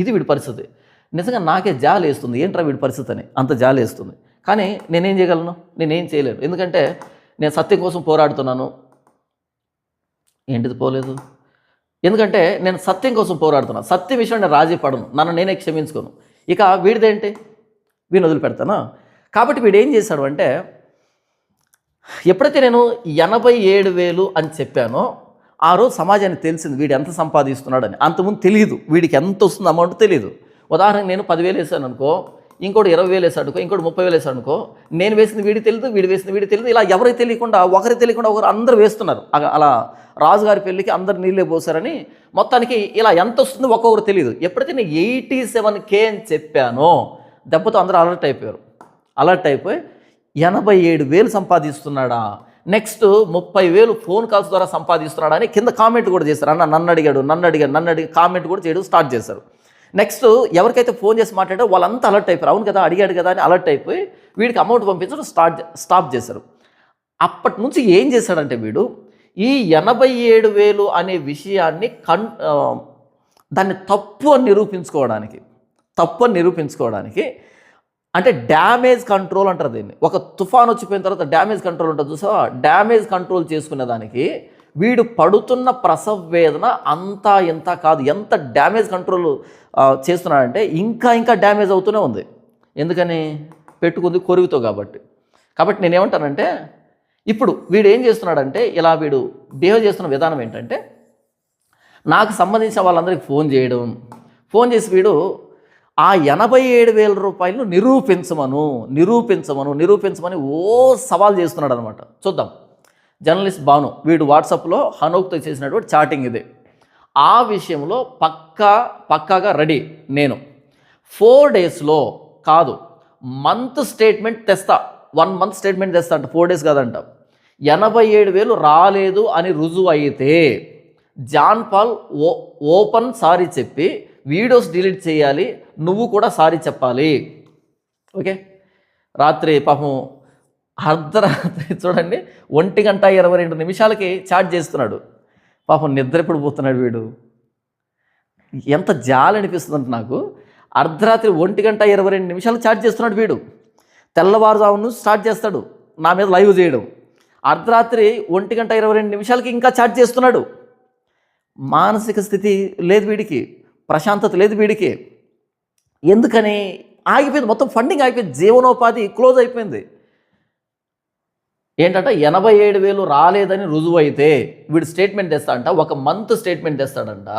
ఇది వీడి పరిస్థితి. నిజంగా నాకే జాలి వేస్తుంది, ఏంట్రా వీడి పరిస్థితి అని అంత జాలి వేస్తుంది. కానీ నేనేం చేయగలను? నేనేం చేయలేను. ఎందుకంటే నేను సత్యం కోసం పోరాడుతున్నాను. ఏంటిది పోలేదు? ఎందుకంటే నేను సత్యం కోసం పోరాడుతున్నాను. సత్యం విషయం నేను రాజీ పడను, నన్ను నేనే క్షమించుకోను. ఇక వీడిదేంటి? వీడిని వదిలిపెడతానా? కాబట్టి వీడు ఏం చేశాడు అంటే ఎప్పుడైతే నేను 87,000 అని చెప్పానో ఆ రోజు సమాజానికి తెలిసింది వీడు ఎంత సంపాదిస్తున్నాడని. అంతకుముందు తెలియదు, వీడికి ఎంత వస్తుంది అమౌంట్ తెలియదు. ఉదాహరణకు నేను 10,000 వేసాను అనుకో, ఇంకోటి 20,000 వేసాడు అనుకో, ఇంకోటి 30,000 వేసాడు అనుకో, నేను వేసింది వీడికి తెలియదు, వీడు వేసింది వీడికి తెలియదు, ఇలా ఎవరికి తెలియకుండా ఒకరు అందరూ వేస్తున్నారు. అలా రాజుగారి పెళ్ళికి అందరు నీళ్ళే పోసారని మొత్తానికి ఇలా ఎంత వస్తుందో ఒక్కొక్కరు తెలియదు. ఎప్పుడైతే నేను 87K అని చెప్పానో దెబ్బతో అందరూ అలర్ట్ అయిపోయి 87,000 సంపాదిస్తున్నాడా, నెక్స్ట్ 30,000 ఫోన్ కాల్స్ ద్వారా సంపాదిస్తున్నాడా అని కింద కామెంట్ కూడా చేశారు. అన్న నన్ను అడిగాడు కామెంట్ కూడా చేయడం స్టార్ట్ చేశారు. నెక్స్ట్ ఎవరికైతే ఫోన్ చేసి మాట్లాడారో వాళ్ళంతా అలర్ట్ అయిపోయారు. అవును కదా, అడిగాడు కదా అని అలర్ట్ అయిపోయి వీడికి అమౌంట్ పంపించడం స్టాప్ చేశారు. అప్పటి నుంచి ఏం చేశాడంటే వీడు ఈ 87,000 అనే విషయాన్ని దాన్ని తప్పు అని నిరూపించుకోవడానికి అంటే డ్యామేజ్ కంట్రోల్ అంటారు దీన్ని. ఒక తుఫాన్ వచ్చిపోయిన తర్వాత డ్యామేజ్ కంట్రోల్ ఉంటుంది చూసా, డ్యామేజ్ కంట్రోల్ చేసుకునే దానికి వీడు పడుతున్న ప్రసవ వేదన అంతా ఇంత కాదు, ఎంత డ్యామేజ్ కంట్రోల్ చేస్తున్నాడంటే ఇంకా డ్యామేజ్ అవుతూనే ఉంది. ఎందుకని? పెట్టుకుంది కొరువుతో కాబట్టి నేనేమంటానంటే, ఇప్పుడు వీడు ఏం చేస్తున్నాడంటే, ఇలా వీడు బిహేవ్ చేస్తున్న విధానం ఏంటంటే, నాకు సంబంధించిన వాళ్ళందరికీ ఫోన్ చేసి వీడు ఆ 87,000 రూపాయలను నిరూపించమని సవాల్ చేస్తున్నాడు అనమాట. చూద్దాం. జర్నలిస్ట్ భాను వీడు వాట్సాప్లో హనోక్తో చేసినటువంటి చాటింగ్ ఇదే. ఆ విషయంలో పక్కాగా రెడీ. నేను 4 డేస్లో కాదు, మంత్ స్టేట్మెంట్ తెస్తా, 1 మంత్ స్టేట్మెంట్ తెస్తా అంట, 4 డేస్ కాదంట. 87,000 రాలేదు అని రుజువు అయితే జాన్ పాల్ ఓపెన్ సారీ చెప్పి వీడియోస్ డిలీట్ చేయాలి, నువ్వు కూడా సారీ చెప్పాలి. ఓకే, రాత్రి పాపం అర్ధరాత్రి చూడండి 1:22 చాట్ చేస్తున్నాడు. పాపం నిద్ర ఎప్పుడు పోతున్నాడు వీడు. ఎంత జాలి అనిపిస్తుందంటే నాకు, అర్ధరాత్రి 1:22 చాట్ చేస్తున్నాడు వీడు. తెల్లవారుజామును స్టార్ట్ చేస్తాడు నా మీద లైవ్ చేయడం. అర్ధరాత్రి 1:22 ఇంకా చాట్ చేస్తున్నాడు. మానసిక స్థితి లేదు వీడికి, ప్రశాంతత లేదు వీడికి. ఎందుకని? ఆగిపోయింది, మొత్తం ఫండింగ్ ఆగిపోయింది, జీవనోపాధి క్లోజ్ అయిపోయింది. ఏంటంటే 87,000 రాలేదని రుజువు అయితే వీడు స్టేట్మెంట్ తెస్తాడంట, 1 మంత్ స్టేట్మెంట్ తెస్తాడంట.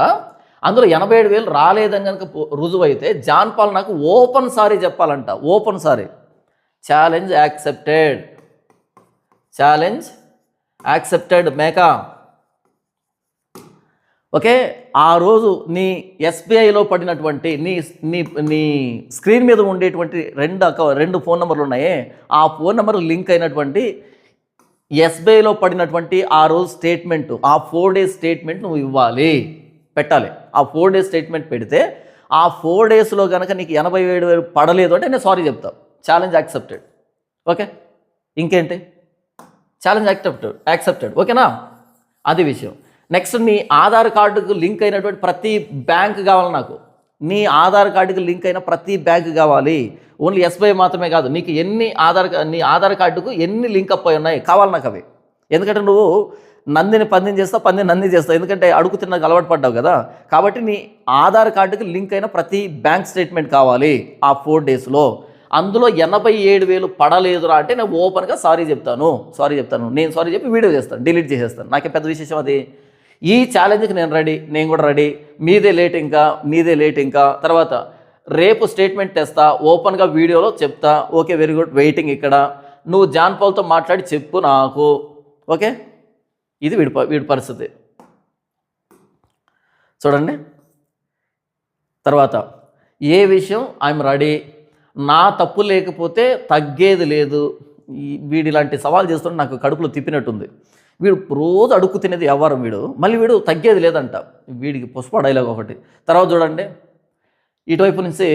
అందులో 87,000 రాలేదని కనుక రుజువు అయితే జాన్ పాల్ నాకు ఓపెన్ సారీ చెప్పాలంట. Open sorry. ఛాలెంజ్ యాక్సెప్టెడ్ మేకా. ఓకే, ఆ రోజు నీ ఎస్బీఐలో పడినటువంటి నీ స్క్రీన్ మీద ఉండేటువంటి 2 ఫోన్ నెంబర్లు ఉన్నాయే, ఆ ఫోన్ నెంబర్ లింక్ అయినటువంటి ఎస్బీఐలో పడినటువంటి ఆ రోజు స్టేట్మెంట్, ఆ 4 డేస్ స్టేట్మెంట్ నువ్వు పెట్టాలి. ఆ 4 డేస్ స్టేట్మెంట్ పెడితే ఆ 4 డేస్లో కనుక నీకు 87,000 పడలేదు అంటే నేను సారీ చెప్తాను. Challenge accepted. ఓకే, ఇంకేంటి? Challenge accepted. ఓకేనా? అది విషయం. నెక్స్ట్, నీ ఆధార్ కార్డుకు లింక్ అయినటువంటి ప్రతి బ్యాంక్ కావాలి నాకు. నీ ఆధార్ కార్డుకి లింక్ అయిన ప్రతి బ్యాంక్ కావాలి. ఓన్లీ ఎస్బీఐ మాత్రమే కాదు, నీకు నీ ఆధార్ కార్డుకు ఎన్ని లింక్ అప్ అయి ఉన్నాయి కావాలి నాకు అవి. ఎందుకంటే నువ్వు నందిని పందిని చేస్తావు, పందిని నందిని చేస్తావు, ఎందుకంటే అడుగు తిన్నకు అలవాటు పడ్డావు కదా. కాబట్టి నీ ఆధార్ కార్డుకి లింక్ అయిన ప్రతి బ్యాంక్ స్టేట్మెంట్ కావాలి ఆ 4 డేస్లో. అందులో 87,000 పడలేదురా అంటే నేను ఓపెన్గా సారీ చెప్తాను. నేను సారీ చెప్పి వీడియో చేస్తాను, డిలీట్ చేసేస్తాను. నాకే పెద్ద విశేషం అది. ఈ ఛాలెంజ్కి నేను కూడా రెడీ. నీదే లేట్ ఇంకా. తర్వాత రేపు స్టేట్మెంట్ తెస్తా, ఓపెన్గా వీడియోలో చెప్తా. ఓకే, వెరీ గుడ్, వెయిటింగ్ ఇక్కడ. నువ్వు జాన్ పాల్తో మాట్లాడి చెప్పు నాకు. ఓకే, ఇది వీడి పరిస్థితి చూడండి. తర్వాత ఏ విషయం ఐఎమ్ రెడీ, నా తప్పు లేకపోతే తగ్గేది లేదు. వీడి ఇలాంటి సవాల్ చేస్తుంటే నాకు కడుపులో తిప్పినట్టుంది. వీడు రోజు అడుక్కు తినేది వ్యవహారం మళ్ళీ వీడు తగ్గేది లేదంట. వీడికి పుష్ప డైలాగ్ ఒకటి. తర్వాత చూడండి, ఇటువైపు నుంచి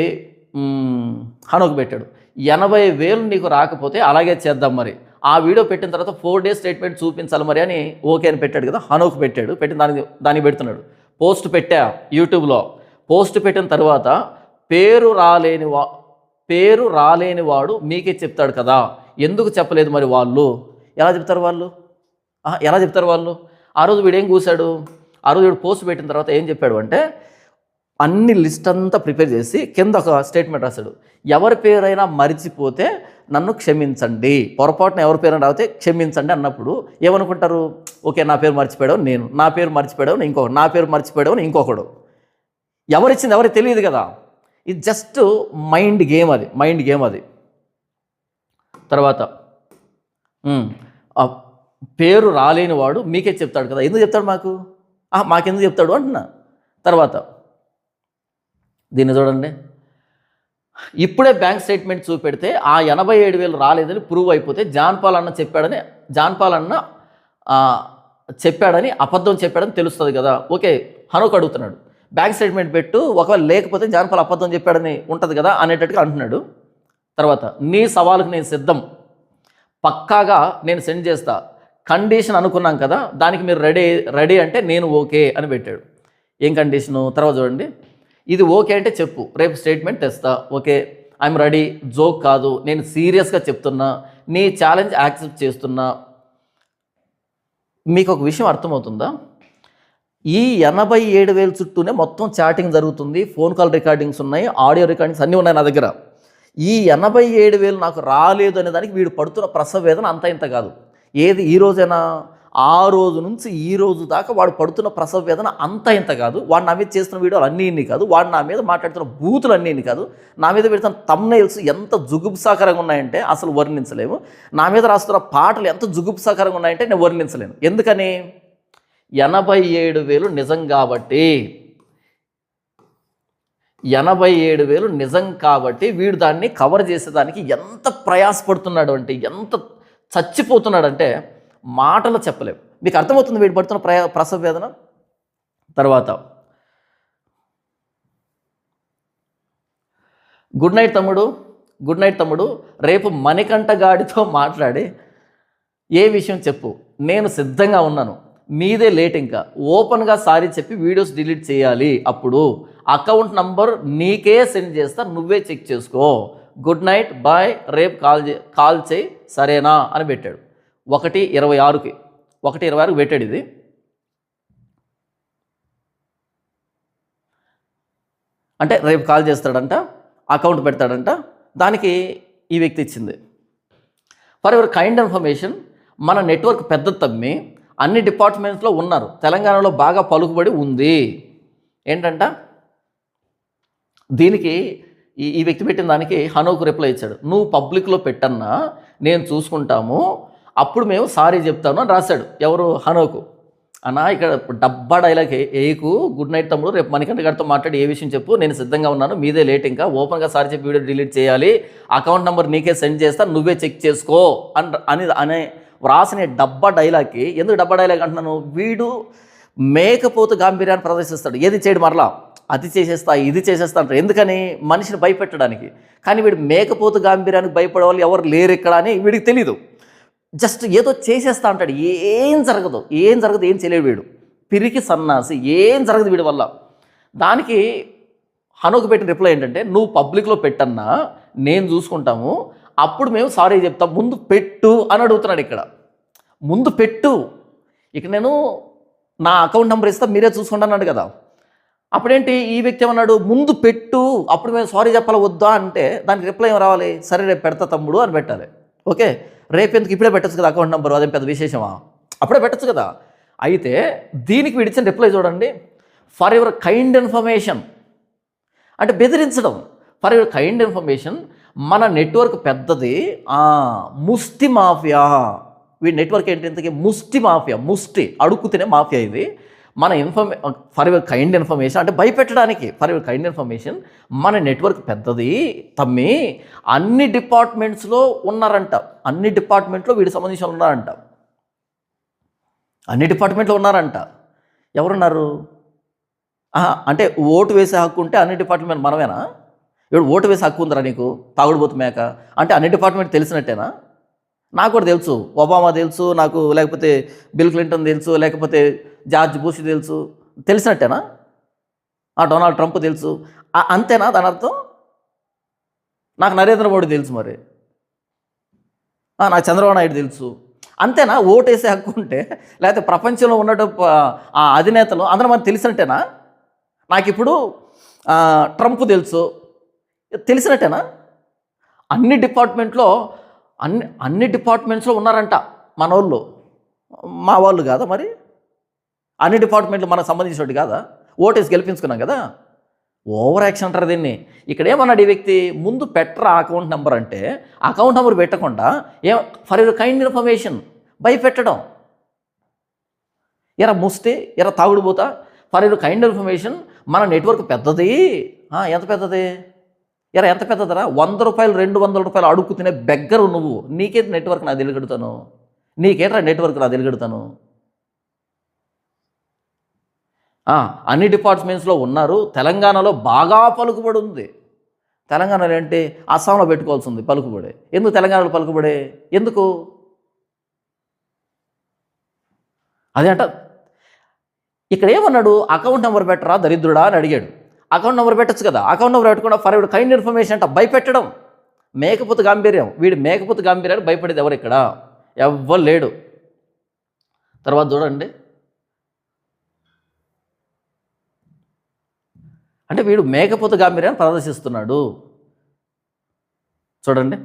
హనోక్ పెట్టాడు, 80,000 నీకు రాకపోతే అలాగే చేద్దాం మరి. ఆ వీడియో పెట్టిన తర్వాత 4 డేస్ స్టేట్మెంట్ చూపించాలి మరి అని ఓకే అని పెట్టాడు కదా. హనోక్ పెట్టిన దానికి పెడుతున్నాడు. పోస్ట్ పెట్టా యూట్యూబ్లో. పోస్ట్ పెట్టిన తర్వాత పేరు రాలేని వాడు మీకే చెప్తాడు కదా, ఎందుకు చెప్పలేదు మరి వాళ్ళు? ఎలా చెప్తారు వాళ్ళు? ఆ రోజు వీడేం కూశాడు? ఆ రోజు వీడు పోస్ట్ పెట్టిన తర్వాత ఏం చెప్పాడు అంటే, అన్ని లిస్ట్ అంతా ప్రిపేర్ చేసి కింద ఒక స్టేట్మెంట్ రాశాడు. ఎవరి పేరైనా మర్చిపోతే నన్ను క్షమించండి, పొరపాటున ఎవరి పేరైనా రాకపోతే క్షమించండి అన్నప్పుడు ఏమనుకుంటారు? ఓకే, నా పేరు మర్చిపోయాడు నేను, నా పేరు మర్చిపోయాడు ఇంకొకడు, నా పేరు మర్చిపోయాడు ఇంకొకడు. ఎవరిచ్చింది ఎవరికి తెలియదు కదా. ఇది జస్ట్ మైండ్ గేమ్ అది. తర్వాత ఆ పేరు రాలేని వాడు మీకే చెప్తాడు కదా, ఎందుకు చెప్తాడు మాకెందుకు చెప్తాడు అంటున్నా. తర్వాత దీన్ని చూడండి, ఇప్పుడే బ్యాంక్ స్టేట్మెంట్ చూపెడితే ఆ 87,000 రాలేదని ప్రూవ్ అయిపోతే జాన్ పాల్ అన్న చెప్పాడని అబద్ధం చెప్పాడని తెలుస్తుంది కదా. ఓకే, హనోక్ అడుగుతున్నాడు, బ్యాంక్ స్టేట్మెంట్ పెట్టు, ఒకవేళ లేకపోతే జాన్ పాల్ అబద్ధం చెప్పాడని ఉంటుంది కదా అనేటట్టుగా అంటున్నాడు. తర్వాత నీ సవాలుకు నేను సిద్ధం, పక్కాగా నేను సెండ్ చేస్తా, కండిషన్ అనుకున్నాం కదా దానికి మీరు రెడీ అంటే నేను ఓకే అని పెట్టాడు. ఏం కండిషను? తర్వాత చూడండి, ఇది ఓకే అంటే చెప్పు, రేపు స్టేట్మెంట్ తెస్తా, ఓకే ఐఎమ్ రెడీ, జోక్ కాదు, నేను సీరియస్గా చెప్తున్నా, నీ ఛాలెంజ్ యాక్సెప్ట్ చేస్తున్నా. మీకు ఒక విషయం అర్థమవుతుందా? ఈ 87,000 చుట్టూనే మొత్తం చాటింగ్ జరుగుతుంది, ఫోన్ కాల్ రికార్డింగ్స్ ఉన్నాయి, ఆడియో రికార్డింగ్స్ అన్నీ ఉన్నాయి నా దగ్గర. ఈ 87,000 నాకు రాలేదు అనే దానికి వీడు పడుతున్న ప్రసవ వేదన అంత ఇంత కాదు. ఏది ఈ రోజైనా, ఆ రోజు నుంచి ఈ రోజు దాకా వాడు పడుతున్న ప్రసవ వేదన అంత ఇంత కాదు. వాడు నా మీద చేస్తున్న వీడియోలు అన్నీ ఇన్ని కాదు, వాడు నా మీద మాట్లాడుతున్న బూతులు అన్నీ ఇన్ని కాదు, నా మీద పెడుతున్న థంబ్నెయిల్స్ ఎంత జుగుప్సాకరంగా ఉన్నాయంటే అసలు వర్ణించలేము, నా మీద రాస్తున్న పాటలు ఎంత జుగుప్సాకరంగా ఉన్నాయంటే నేను వర్ణించలేను. ఎందుకని? 87,000 నిజం కాబట్టి, 87,000 నిజం కాబట్టి వీడు దాన్ని కవర్ చేసేదానికి ఎంత ప్రయాసపడుతున్నాడు అంటే, ఎంత చచ్చిపోతున్నాడంటే మాటలు చెప్పలేము. మీకు అర్థమవుతుంది వీడు పడుతున్న ప్రసవ వేదన. తర్వాత గుడ్ నైట్ తమ్ముడు, రేపు మణికంఠ గాడితో మాట్లాడి ఏ విషయం చెప్పు, నేను సిద్ధంగా ఉన్నాను, మీదే లేట్, ఇంకా ఓపెన్గా సారీ చెప్పి వీడియోస్ డిలీట్ చేయాలి, అప్పుడు అకౌంట్ నంబర్ నీకే సెండ్ చేస్తా, నువ్వే చెక్ చేసుకో, గుడ్ నైట్ బాయ్, రేపు కాల్ చేయి సరేనా అని పెట్టాడు. 1:26 పెట్టాడు. ఇది అంటే రేపు కాల్ చేస్తాడంట, అకౌంట్ పెడతాడంట, దానికి ఈ వ్యక్తి ఇచ్చింది. ఫర్ యువర్ కైండ్ ఇన్ఫర్మేషన్, మన నెట్వర్క్ పెద్ద తమ్మి అన్ని డిపార్ట్మెంట్స్లో ఉన్నారు, తెలంగాణలో బాగా పలుకుబడి ఉంది. ఏంటంట దీనికి ఈ వ్యక్తి పెట్టిన దానికి హనోక్ రిప్లై ఇచ్చాడు, నువ్వు పబ్లిక్లో పెట్టన్నా నేను చూసుకుంటాము, అప్పుడు మేము సారీ చెప్తాను అని రాశాడు. ఎవరు? హనోకు. అన్నా ఇక్కడ డబ్బా డైలాగ్ ఏకు, గుడ్ నైట్ తమ్ముడు, రేపు మణికంఠ గారితో మాట్లాడి ఏ విషయం చెప్పు, నేను సిద్ధంగా ఉన్నాను, మీదే లేట్, ఇంకా ఓపెన్గా సారీ చెప్పి వీడియో డిలీట్ చేయాలి, అకౌంట్ నెంబర్ నీకే సెండ్ చేస్తా, నువ్వే చెక్ చేసుకో అనే వ్రాసిన డబ్బా డైలాగ్కి. ఎందుకు డబ్బా డైలాగ్ అంటున్నాను? వీడు మేకపోతు గాంభీర్యాన్ని ప్రదర్శిస్తాడు, ఏది చేయడు మరలా, అది చేసేస్తా ఇది చేసేస్తా అంటారు. ఎందుకని? మనిషిని భయపెట్టడానికి. కానీ వీడు మేకపోతు గాంభీర్యానికి భయపడే వాళ్ళు ఎవరు లేరు ఇక్కడ అని వీడికి తెలీదు. జస్ట్ ఏదో చేసేస్తా అంటాడు, ఏం జరగదు, ఏం చేయలేడు వీడు, పిరికి సన్నాసి, ఏం జరగదు వీడి వల్ల. దానికి హనోకు పెట్టిన రిప్లై ఏంటంటే, నువ్వు పబ్లిక్లో పెట్టన్నా నేను చూసుకుంటాము, అప్పుడు మేము సారీ చెప్తాం, ముందు పెట్టు అని అడుగుతున్నాడు. ఇక్కడ ముందు పెట్టు, ఇక నేను నా అకౌంట్ నెంబర్ ఇస్తా, మీరే చూసుకుంటాను కదా. అప్పుడేంటి ఈ వ్యక్తి ఏమన్నాడు, ముందు పెట్టు అప్పుడు మేము సారీ చెప్పాలా వద్దా అంటే దానికి రిప్లై ఏం రావాలి, సరే రేపు పెడతా తమ్ముడు అని పెట్టాలి. ఓకే, రేపు ఎందుకు, ఇప్పుడే పెట్టచ్చు కదా అకౌంట్ నెంబర్, అదేం పెద్ద విశేషమా, అప్పుడే పెట్టచ్చు కదా. అయితే దీనికి వీడిచ్చిన రిప్లై చూడండి, ఫర్ యువర్ కైండ్ ఇన్ఫర్మేషన్ అంటే బెదిరించడం. ఫర్ యువర్ కైండ్ ఇన్ఫర్మేషన్, మన నెట్వర్క్ పెద్దది, ముష్టి మాఫియా. వీడి నెట్వర్క్ ఏంటి ఇంతకీ? ముష్టి మాఫియా, ముష్టి అడుక్కు తినే మాఫియా ఇది. మన ఫర్ యువర్ కైండ్ ఇన్ఫర్మేషన్ అంటే భయపెట్టడానికి. ఫర్ యువర్ కైండ్ ఇన్ఫర్మేషన్, మన నెట్వర్క్ పెద్దది తమ్మి, అన్ని డిపార్ట్మెంట్స్లో ఉన్నారంట, అన్ని డిపార్ట్మెంట్లో వీడికి సంబంధించిన ఉన్నారంట, అన్ని డిపార్ట్మెంట్లో ఉన్నారంట. ఎవరున్నారు అంటే ఓటు వేసే హక్కు ఉంటే అన్ని డిపార్ట్మెంట్ మనమేనా? ఇప్పుడు ఓటు వేసే హక్కు ఉందిరా నీకు, తాగుడుబోతు మేక అంటే అన్ని డిపార్ట్మెంట్ తెలిసినట్టేనా? నాకు కూడా తెలుసు, ఒబామా తెలుసు నాకు, లేకపోతే బిల్ క్లింటన్ తెలుసు, లేకపోతే జార్జ్ బుష్ తెలుసు, తెలిసినట్టేనా? డొనాల్డ్ ట్రంప్ తెలుసు, అంతేనా దాని అర్థం? నాకు నరేంద్ర మోడీ తెలుసు, మరి నాకు చంద్రబాబు నాయుడు తెలుసు, అంతేనా? ఓటేసే హక్కు ఉంటే, లేకపోతే ప్రపంచంలో ఉన్నట్టు అధినేతలు అందరూ మనకు తెలిసినట్టేనా? నాకు ఇప్పుడు ట్రంప్ తెలుసు, తెలిసినట్టేనా? అన్ని డిపార్ట్మెంట్స్లో ఉన్నారంట మన వాళ్ళు, మా వాళ్ళు కాదా మరి? అన్ని డిపార్ట్మెంట్లు మనకు సంబంధించినట్టు కాదా? ఓటేసి గెలిపించుకున్నాం కదా. ఓవర్ యాక్షన్ అంటారు దీన్ని. ఇక్కడ ఏమన్నాడు ఈ వ్యక్తి, ముందు పెట్టరా అకౌంట్ నెంబర్ అంటే అకౌంట్ నెంబర్ పెట్టకుండా ఫర్ యువర్ కైండ్ ఇన్ఫర్మేషన్ భయపెట్టడం. ఎరా ముస్తే, ఎరా తాగుడుపోతా, ఫర్ యువర్ కైండ్ ఇన్ఫర్మేషన్ మన నెట్వర్క్ పెద్దది. ఎంత పెద్దది? ఎరా ఎంత పెద్దదరా? 100 రూపాయలు 200 రూపాయలు అడుక్కు తినే బెగ్గరు నువ్వు. నీకేంటి నెట్వర్క్ నా తెలిగెడతాను? నీకేంట్రా నెట్వర్క్ నా తెలిగెడతాను? అన్ని డిపార్ట్మెంట్స్లో ఉన్నారు. తెలంగాణలో బాగా పలుకుబడి ఉంది. తెలంగాణలో ఏంటి, అస్సాంలో పెట్టుకోవాల్సి ఉంది పలుకుబడి. ఎందుకు తెలంగాణలో పలుకుబడి? ఎందుకు? అదే అంట. ఇక్కడ ఏమన్నాడు, అకౌంట్ నెంబర్ పెట్టరా దరిద్రుడా అని అడిగాడు. అకౌంట్ నెంబర్ పెట్టచ్చు కదా, అకౌంట్ నెంబర్ పెట్టకుండా ఫర్ యువర్ కైండ్ ఇన్ఫర్మేషన్ అంట భయపెట్టడం. మేకపోతు గాంభీర్యం. వీడు మేకపోతు గాంభీర్యాన్ని భయపడేది ఎవరు ఇక్కడ? ఎవ్వరు లేడు. తర్వాత చూడండి, అంటే వీడు మేకపోతు గాంభీర్యాన్ని ప్రదర్శిస్తున్నాడు. చూడండి,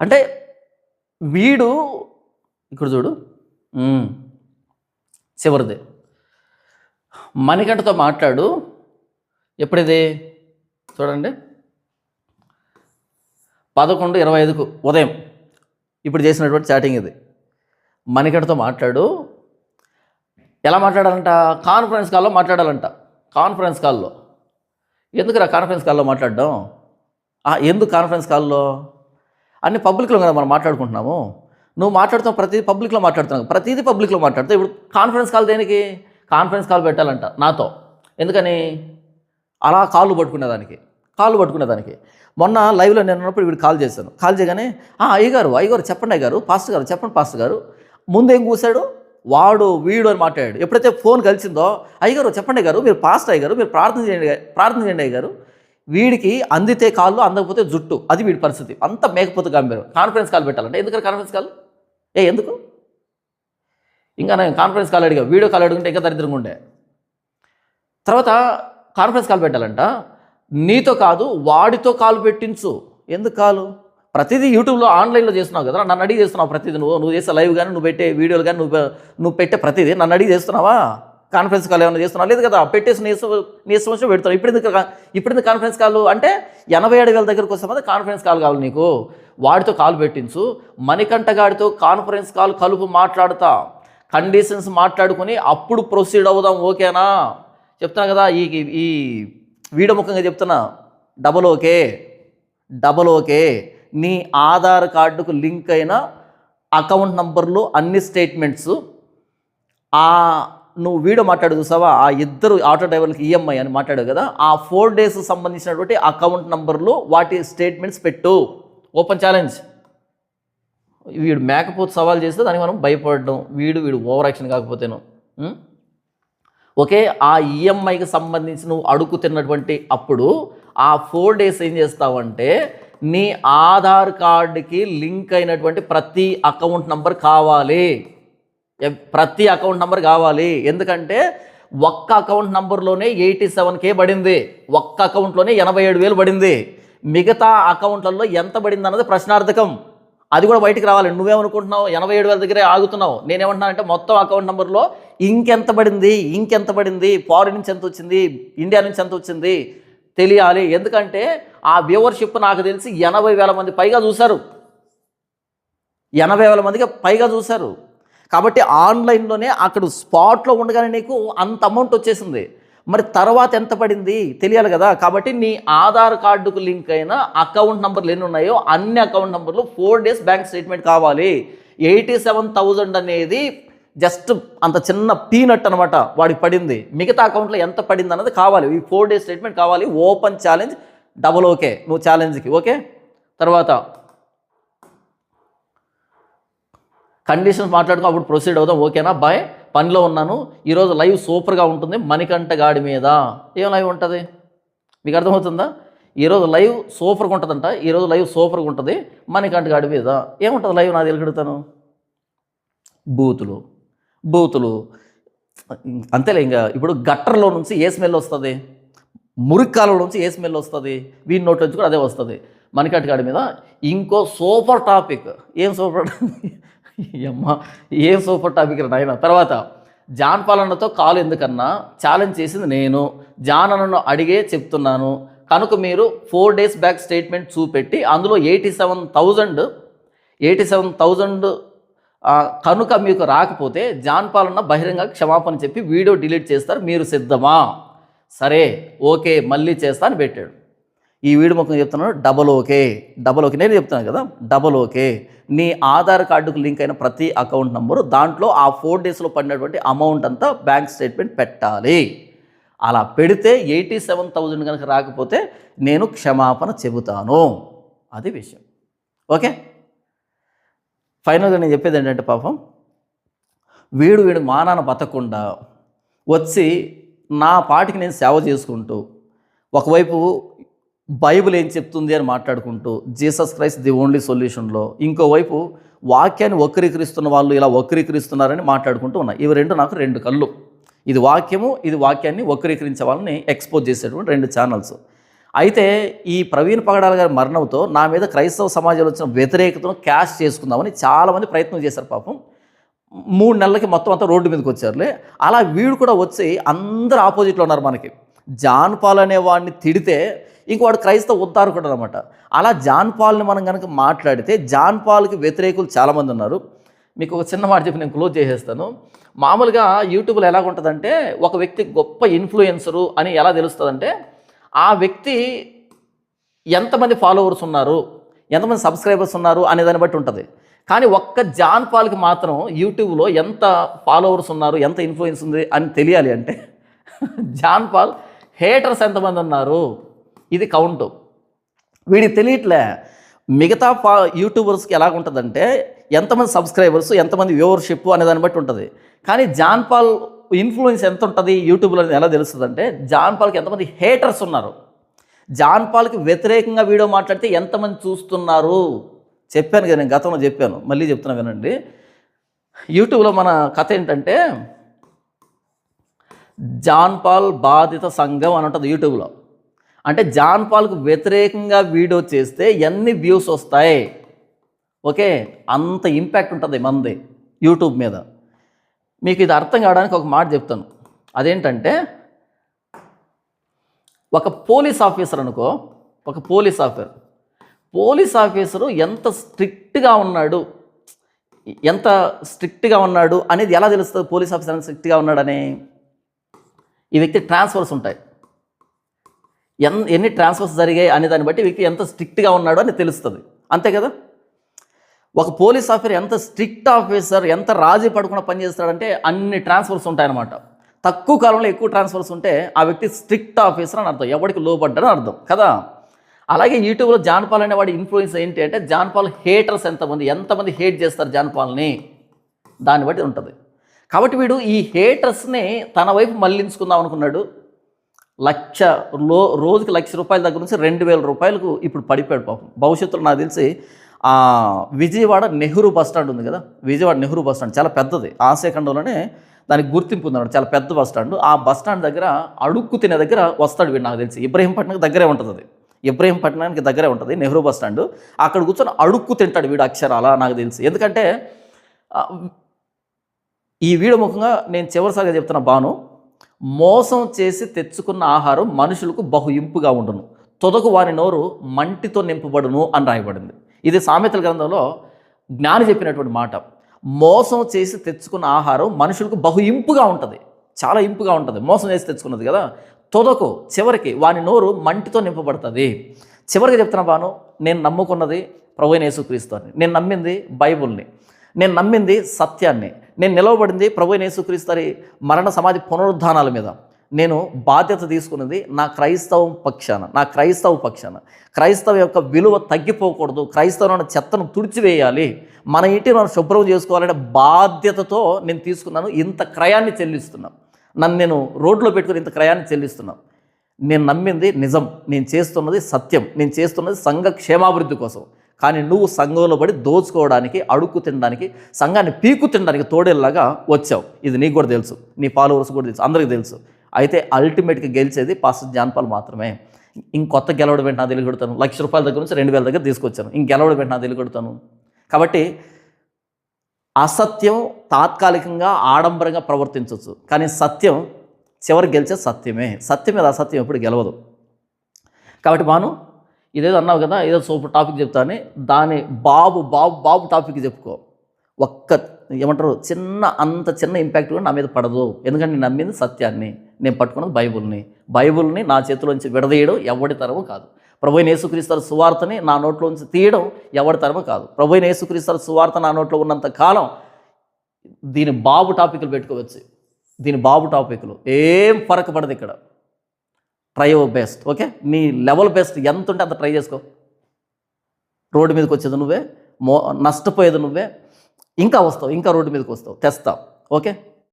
అంటే వీడు ఇక్కడ చూడు, చివరిది మణికంఠతో మాట్లాడు. ఎప్పుడిది చూడండి, 11:25 ఉదయం ఇప్పుడు చేసినటువంటి చాటింగ్ ఇది. మణికంఠతో మాట్లాడు. ఎలా మాట్లాడాలంట? కాన్ఫరెన్స్ కాల్లో మాట్లాడాలంట. కాన్ఫరెన్స్ కాల్లో. ఎందుకురా కాన్ఫరెన్స్ కాల్లో మాట్లాడడం? ఎందుకు కాన్ఫరెన్స్ కాల్లో? అన్ని పబ్లిక్లో కదా మనం మాట్లాడుకుంటున్నాము. నువ్వు మాట్లాడుతావు, ప్రతిదీ పబ్లిక్లో మాట్లాడుతున్నావు, ప్రతిదీ పబ్లిక్లో మాట్లాడుతావు. ఇప్పుడు కాన్ఫరెన్స్ కాల్ దేనికి? కాన్ఫరెన్స్ కాల్ పెట్టాలంట నాతో. ఎందుకని? అలా కాళ్ళు పట్టుకునేదానికి. మొన్న లైవ్లో నేను ఉన్నప్పుడు వీడు కాల్ చేశాను. కాల్ చేయగానే అయ్యగారు చెప్పండి, అయ్యగారు పాస్టర్ గారు చెప్పండి, పాస్టర్ గారు. ముందేం కూశాడు వీడు అని మాట్లాడాడు. ఎప్పుడైతే ఫోన్ కలిసిందో, అయ్యగారు చెప్పండి అయ్యగారు, మీరు పాస్టర్ అయ్యగారు, మీరు ప్రార్థన చేయండి అయ్యగారు. వీడికి అందితే కాళ్ళు, అందకపోతే జుట్టు. అది వీడి పరిస్థితి. అంత మేకపోతే గంభీరం. కాన్ఫరెన్స్ కాల్ పెట్టాలంటే ఎందుకంటే కాన్ఫరెన్స్ కాల్ ఎందుకు? ఇంకా నేను కాన్ఫరెన్స్ కాల్ అడిగా, వీడియో కాల్ అడుగుంటే ఇంకా దరిద్రంగా ఉండే. తర్వాత కాన్ఫరెన్స్ కాల్ పెట్టాలంట. నీతో కాదు వాడితో కాల్ పెట్టించు. ఎందుకు కాలు? ప్రతిదీ యూట్యూబ్లో ఆన్లైన్లో చేస్తున్నావు కదా, నన్ను అడిగి చేస్తున్నావు ప్రతిదీ. నువ్వు చేసే లైవ్ కానీ, నువ్వు పెట్టే వీడియోలు కానీ, నువ్వు పెట్టే ప్రతిదీ నన్ను అడిగి చేస్తున్నావా? కాన్ఫరెన్స్ కాల్ ఏమైనా చేస్తున్నావు? లేదు కదా, పెట్టేసి నీ ఇష్టం పెడతావు. ఇప్పుడు కాన్ఫరెన్స్ కాల్ అంటే 87,000 దగ్గరకు వస్తామని కాన్ఫరెన్స్ కాల్ కావాలి నీకు. వాడితో కాల్ పెట్టించు. మణికంఠ గాడితో కాన్ఫరెన్స్ కాల్ కలుపు, మాట్లాడతా, కండిషన్స్ మాట్లాడుకుని అప్పుడు ప్రొసీడ్ అవుదాం. ఓకేనా? చెప్తున్నా కదా, ఈ వీడియో ముఖంగా చెప్తున్నా. Double okay. నీ ఆధార్ కార్డుకు లింక్ అయిన అకౌంట్ నంబర్లు అన్ని స్టేట్మెంట్స్, నువ్వు వీడియో మాట్లాడు చూసావా, ఆ ఇద్దరు ఆటో డ్రైవర్లకి ఈఎంఐ అని మాట్లాడావు కదా, ఆ 4 days సంబంధించినటువంటి అకౌంట్ నంబర్లు, వాటి స్టేట్మెంట్స్ పెట్టు. Open challenge. వీడు మేకపోతే సవాల్ చేస్తే దానికి మనం భయపడడం. వీడు ఓవర్ యాక్షన్ కాకపోతేను. ఓకే, ఆ ఈఎంఐకి సంబంధించి నువ్వు అడుగు తిన్నటువంటి అప్పుడు ఆ 4 days ఏం చేస్తావంటే, నీ ఆధార్ కార్డుకి లింక్ అయినటువంటి ప్రతి అకౌంట్ నంబర్ కావాలి. ఎందుకంటే ఒక్క అకౌంట్ నంబర్లోనే 87K పడింది. ఒక్క అకౌంట్లోనే 87,000 పడింది. మిగతా అకౌంట్లలో ఎంత పడింది అన్నది ప్రశ్నార్థకం. అది కూడా బయటికి రావాలి. నువ్వేమనుకుంటున్నావు? 87,000 దగ్గరే ఆగుతున్నావు. నేనేమంటున్నానంటే మొత్తం అకౌంట్ నెంబర్లో ఇంకెంత పడింది, ఫారిన్ నుంచి ఎంత వచ్చింది, ఇండియా నుంచి ఎంత వచ్చింది తెలియాలి. ఎందుకంటే ఆ వ్యూవర్షిప్ నాకు తెలిసి 80,000 మంది పైగా చూశారు. 80,000 మందికి పైగా చూశారు. కాబట్టి ఆన్లైన్లోనే అక్కడ స్పాట్లో ఉండగానే నీకు అంత అమౌంట్ వచ్చేసింది. మరి తర్వాత ఎంత పడింది తెలియాలి కదా. కాబట్టి నీ ఆధార్ కార్డుకు లింక్ అయిన అకౌంట్ నెంబర్లు ఎన్ని ఉన్నాయో అన్ని అకౌంట్ నెంబర్లు 4 days బ్యాంక్ స్టేట్మెంట్ కావాలి. 87,000 అనేది జస్ట్ అంత చిన్న పీనట్ అనమాట వాడికి పడింది. మిగతా అకౌంట్లో ఎంత పడింది అన్నది కావాలి. ఈ 4 days స్టేట్మెంట్ కావాలి. ఓపెన్ ఛాలెంజ్, డబల్ ఓకే నువ్వు ఛాలెంజ్కి. ఓకే, తర్వాత కండిషన్స్ మాట్లాడుకో, అప్పుడు ప్రొసీడ్ అవుదాం. ఓకేనా? బాయ్, పనిలో ఉన్నాను. ఈరోజు లైవ్ సూపర్గా ఉంటుంది మణికంఠ గాడి మీద. ఏం లైవ్ ఉంటుంది మీకు అర్థమవుతుందా? ఈరోజు లైవ్ సూపర్గా ఉంటుందంట. ఈరోజు లైవ్ సూపర్గా ఉంటుంది మణికంఠ గాడి మీద. ఏముంటుంది లైవ్? నాది ఎలుగెడతాను. బూతులు అంతేలే. ఇంకా ఇప్పుడు గట్టర్లో నుంచి ఏ స్మెల్ వస్తుంది, మురికాలలో నుంచి ఏ స్మెల్ వస్తుంది, వీడి నోట్ నుంచి కూడా అదే వస్తుంది. మణికంఠ గాడి మీద ఇంకో సూపర్ టాపిక్. ఏం సూపర్? అమ్మ, ఏ సూపర్ టాపిక్ రా నాయన. తర్వాత జాన్ పాలన్నతో కాల్ ఎందుకన్నా ఛాలెంజ్ చేసింది నేను, జాన్ అన్నను అడిగే చెప్తున్నాను కనుక మీరు 4 days బ్యాక్ స్టేట్మెంట్ చూపెట్టి అందులో 87,000 కనుక మీకు రాకపోతే జాన్ పాలన్న బహిరంగ క్షమాపణ చెప్పి వీడియో డిలీట్ చేస్తారు, మీరు సిద్ధమా? సరే ఓకే మళ్ళీ చేస్తా అని పెట్టాడు. ఈ వీడియో ముఖం చెప్తున్నాను, డబల్ ఓకే నేను చెప్తున్నాను కదా, డబల్ ఓకే. నీ ఆధార్ కార్డుకు లింక్ అయిన ప్రతి అకౌంట్ నెంబరు దాంట్లో ఆ 4 daysలో పడినటువంటి అమౌంట్ అంతా బ్యాంక్ స్టేట్మెంట్ పెట్టాలి. అలా పెడితే 87,000 కనుక రాకపోతే నేను క్షమాపణ చెబుతాను. అది విషయం. ఓకే, ఫైనల్గా నేను చెప్పేది ఏంటంటే పాపం వీడు మానాన బతకుండా వచ్చి నా పాటికి నేను సేవ చేసుకుంటూ ఒకవైపు బైబిల్ ఏం చెప్తుంది అని మాట్లాడుకుంటూ జీసస్ క్రైస్ట్ ది ఓన్లీ సొల్యూషన్లో, ఇంకోవైపు వాక్యాన్ని వక్రీకరిస్తున్న వాళ్ళు ఇలా వక్రీకరిస్తున్నారని మాట్లాడుకుంటూ ఉన్నాయి. ఇవి రెండు నాకు 2 కళ్ళు. ఇది వాక్యము, ఇది వాక్యాన్ని వక్రీకరించే వాళ్ళని ఎక్స్పోజ్ చేసేటువంటి 2 ఛానల్స్. అయితే ఈ ప్రవీణ్ పగడాల గారి మరణంతో నా మీద క్రైస్తవ సమాజంలో వచ్చిన వ్యతిరేకతను క్యాష్ చేసుకుందామని చాలామంది ప్రయత్నం చేశారు. పాపం 3 నెలలకి మొత్తం అంతా రోడ్డు మీదకి వచ్చారులే. అలా వీడు కూడా వచ్చి అందరు ఆపోజిట్లో ఉన్నారు. మనకి జాన్ పాల్ అనే వాడిని తిడితే ఇంకోవాడు క్రైస్తవ ఉద్ధారకుడు అనమాట. అలా జాన్ పాల్ని మనం కనుక మాట్లాడితే జాన్ పాల్కి వ్యతిరేకులు చాలామంది ఉన్నారు. మీకు ఒక చిన్న మాట చెప్పి నేను క్లోజ్ చేసేస్తాను. మామూలుగా యూట్యూబ్లో ఎలాగుంటుందంటే ఒక వ్యక్తి గొప్ప ఇన్ఫ్లుయెన్సరు అని ఎలా తెలుస్తుందంటే ఆ వ్యక్తి ఎంతమంది ఫాలోవర్స్ ఉన్నారు, ఎంతమంది సబ్స్క్రైబర్స్ ఉన్నారు అనే దాన్ని బట్టి ఉంటుంది. కానీ ఒక్క జాన్ పాల్కి మాత్రం యూట్యూబ్లో ఎంత ఫాలోవర్స్ ఉన్నారు, ఎంత ఇన్ఫ్లుయెన్స్ ఉంది అని తెలియాలి అంటే జాన్ పాల్ హేటర్స్ ఎంతమంది ఉన్నారు ఇది కౌంటు. వీడికి తెలియట్లే. మిగతా యూట్యూబర్స్కి ఎలాగుంటుందంటే ఎంతమంది సబ్స్క్రైబర్స్, ఎంతమంది వ్యూవర్షిప్ అనే దాన్ని బట్టి ఉంటుంది. కానీ జాన్ పాల్ ఇన్ఫ్లుయెన్స్ ఎంత ఉంటుంది యూట్యూబ్లో ఎలా తెలుస్తుంది అంటే జాన్ పాల్కి ఎంతమంది హేటర్స్ ఉన్నారు, జాన్ పాల్కి వ్యతిరేకంగా వీడియో మాట్లాడితే ఎంతమంది చూస్తున్నారు. చెప్పాను కదా నేను, గతంలో చెప్పాను, మళ్ళీ చెప్తున్నా వినండి. యూట్యూబ్లో మన కథ ఏంటంటే జాన్ పాల్ బాధిత సంఘం అని ఉంటుంది యూట్యూబ్లో. అంటే జాన్ పాల్కు వ్యతిరేకంగా వీడియో చేస్తే ఎన్ని వ్యూస్ వస్తాయి, ఓకే, అంత ఇంపాక్ట్ ఉంటుంది మంది యూట్యూబ్ మీద. మీకు ఇది అర్థం కావడానికి ఒక మాట చెప్తాను. అదేంటంటే ఒక పోలీస్ ఆఫీసర్ అనుకో, ఒక పోలీస్ ఆఫీసరు ఎంత స్ట్రిక్ట్గా ఉన్నాడు అనేది ఎలా తెలుస్తుంది? పోలీస్ ఆఫీసర్ ఎంత స్ట్రిక్ట్గా ఉన్నాడని. ఈ వ్యక్తి ట్రాన్స్ఫర్స్ ఉంటాయి, ఎన్ని ట్రాన్స్ఫర్స్ జరిగాయి అనే దాన్ని బట్టి వ్యక్తి ఎంత స్ట్రిక్ట్గా ఉన్నాడో అని తెలుస్తుంది, అంతే కదా. ఒక పోలీస్ ఆఫీసర్ ఎంత స్ట్రిక్ట్ ఆఫీసర్, ఎంత రాజీ పడకుండా పనిచేస్తాడంటే అన్ని ట్రాన్స్ఫర్స్ ఉంటాయన్నమాట. తక్కువ కాలంలో ఎక్కువ ట్రాన్స్ఫర్స్ ఉంటే ఆ వ్యక్తి స్ట్రిక్ట్ ఆఫీసర్ అని అర్థం, ఎవరికి లోబడ్డని అర్థం కదా. అలాగే యూట్యూబ్లో జాన్ పాల్ అనేవాడి ఇన్ఫ్లుయెన్స్ ఏంటి అంటే జాన్ పాల్ హేటర్స్ ఎంతమంది హేట్ చేస్తారు జాన్ పాల్ని, దాన్ని బట్టి ఉంటుంది. కాబట్టి వీడు ఈ హేటర్స్ని తన వైపు మళ్లించుకుందాం అనుకున్నాడు. రోజుకి ₹1,00,000 దగ్గర నుంచి ₹2,000 ఇప్పుడు పడిపోయాడు పాపం. భవిష్యత్తులో నాకు తెలిసి విజయవాడ నెహ్రూ బస్టాండ్ ఉంది కదా, విజయవాడ నెహ్రూ బస్టాండ్ చాలా పెద్దది, ఆసియా ఖండంలోనే దానికి గుర్తింపు ఉందన్నమాట, చాలా పెద్ద బస్టాండ్. ఆ బస్టాండ్ దగ్గర అడుక్కు తినే దగ్గర వస్తాడు వీడు, నాకు తెలిసి ఇబ్రహీంపట్నంకి దగ్గరే ఉంటుంది. అది ఇబ్రహీంపట్నానికి దగ్గరే ఉంటుంది నెహ్రూ బస్టాండ్. అక్కడ కూర్చొని అడుక్కు తింటాడు వీడు అక్షరాల, నాకు తెలిసి. ఎందుకంటే ఈ వీడియో ముఖంగా నేను చివరిసారిగా చెప్తున్న బాను, మోసం చేసి తెచ్చుకున్న ఆహారం మనుషులకు బహు ఇంపుగా ఉండును, తొదకు వారి నోరు మంటితో నింపబడును అని రాయబడింది. ఇది సామెతల గ్రంథంలో జ్ఞాని చెప్పినటువంటి మాట. మోసం చేసి తెచ్చుకున్న ఆహారం మనుషులకు బహు ఇంపుగా ఉంటుంది, చాలా ఇంపుగా ఉంటుంది. మోసం చేసి తెచ్చుకున్నది కదా, తొదకు చివరికి వాని నోరు మంటితో నింపబడుతుంది. చివరికి చెప్తున్నా బాను, నేను నమ్ముకున్నది ప్రభువైన యేసుక్రీస్తుని, నేను నమ్మింది బైబుల్ని, నేను నమ్మింది సత్యాన్ని, నేను నిలవబడింది ప్రభువైన యేసుక్రీస్తు మరణ సమాధి పునరుద్ధానాల మీద. నేను బాధ్యత తీసుకున్నది నా క్రైస్తవ పక్షాన. క్రైస్తవ యొక్క విలువ తగ్గిపోకూడదు, క్రైస్తవ చెత్తను తుడిచివేయాలి, మన ఇంటిని మనం శుభ్రం చేసుకోవాలనే బాధ్యతతో నేను తీసుకున్నాను. ఇంత క్రయాన్ని చెల్లిస్తున్నాను, నన్ను నేను రోడ్లో పెట్టుకుని ఇంత క్రయాన్ని చెల్లిస్తున్నాను. నేను నమ్మింది నిజం, నేను చేస్తున్నది సత్యం, నేను చేస్తున్నది సంఘ క్షేమాభివృద్ధి కోసం. కానీ నువ్వు సంఘంలో పడి దోచుకోవడానికి, అడుక్కు తినడానికి, సంఘాన్ని పీకు తినడానికి తోడేలాగా వచ్చావు. ఇది నీకు కూడా తెలుసు, నీ ఫాలోవర్స్ కూడా తెలుసు, అందరికీ తెలుసు. అయితే అల్టిమేట్గా గెలిచేది పాస్టర్ జాన్ పాల్ మాత్రమే. ఇంకొత్త గెలవడం వెంటనే నాకు తెలియగొడతాను. ₹1,00,000 దగ్గర నుంచి 2,000 దగ్గర తీసుకొచ్చాను. గెలవడం వెంటనే నాకు తెలియగొడతాను. కాబట్టి అసత్యం తాత్కాలికంగా ఆడంబరంగా ప్రవర్తించవచ్చు, కానీ సత్యం చివరికి గెలిచే సత్యమే. సత్యం మీద అసత్యం ఎప్పుడు గెలవదు. కాబట్టి మాను, ఇదేదో అన్నావు కదా, ఏదో సూపర్ టాపిక్ చెప్తా అని దాని బాబు బాబు బాబు టాపిక్ చెప్పుకో. ఒక్క ఏమంటారు అంత చిన్న ఇంపాక్ట్ కూడా నా మీద పడదు. ఎందుకంటే నేను నమ్మింది సత్యాన్ని, నేను పట్టుకున్నది బైబుల్ని నా చేతిలోంచి విడదీయడం ఎవడి తరము కాదు. ప్రభువైన యేసుక్రీస్తు సువార్తని నా నోట్లోంచి తీయడం ఎవడి తరము కాదు. ప్రభువైన యేసుక్రీస్తు సువార్త నా నోట్లో ఉన్నంత కాలం దీని బాబు టాపిక్లు పెట్టుకోవచ్చు. దీని బాబు టాపిక్లు ఏం ఫరక్ పడదు ఇక్కడ. Try your best. ఓకే, నీ లెవెల్ బెస్ట్ ఎంత ఉంటే అంత ట్రై చేసుకో. రోడ్డు మీదకి వచ్చేది నువ్వే, నష్టపోయేది నువ్వే, ఇంకా వస్తావు, ఇంకా రోడ్డు మీదకి వస్తావు, తెస్తావు. ఓకే.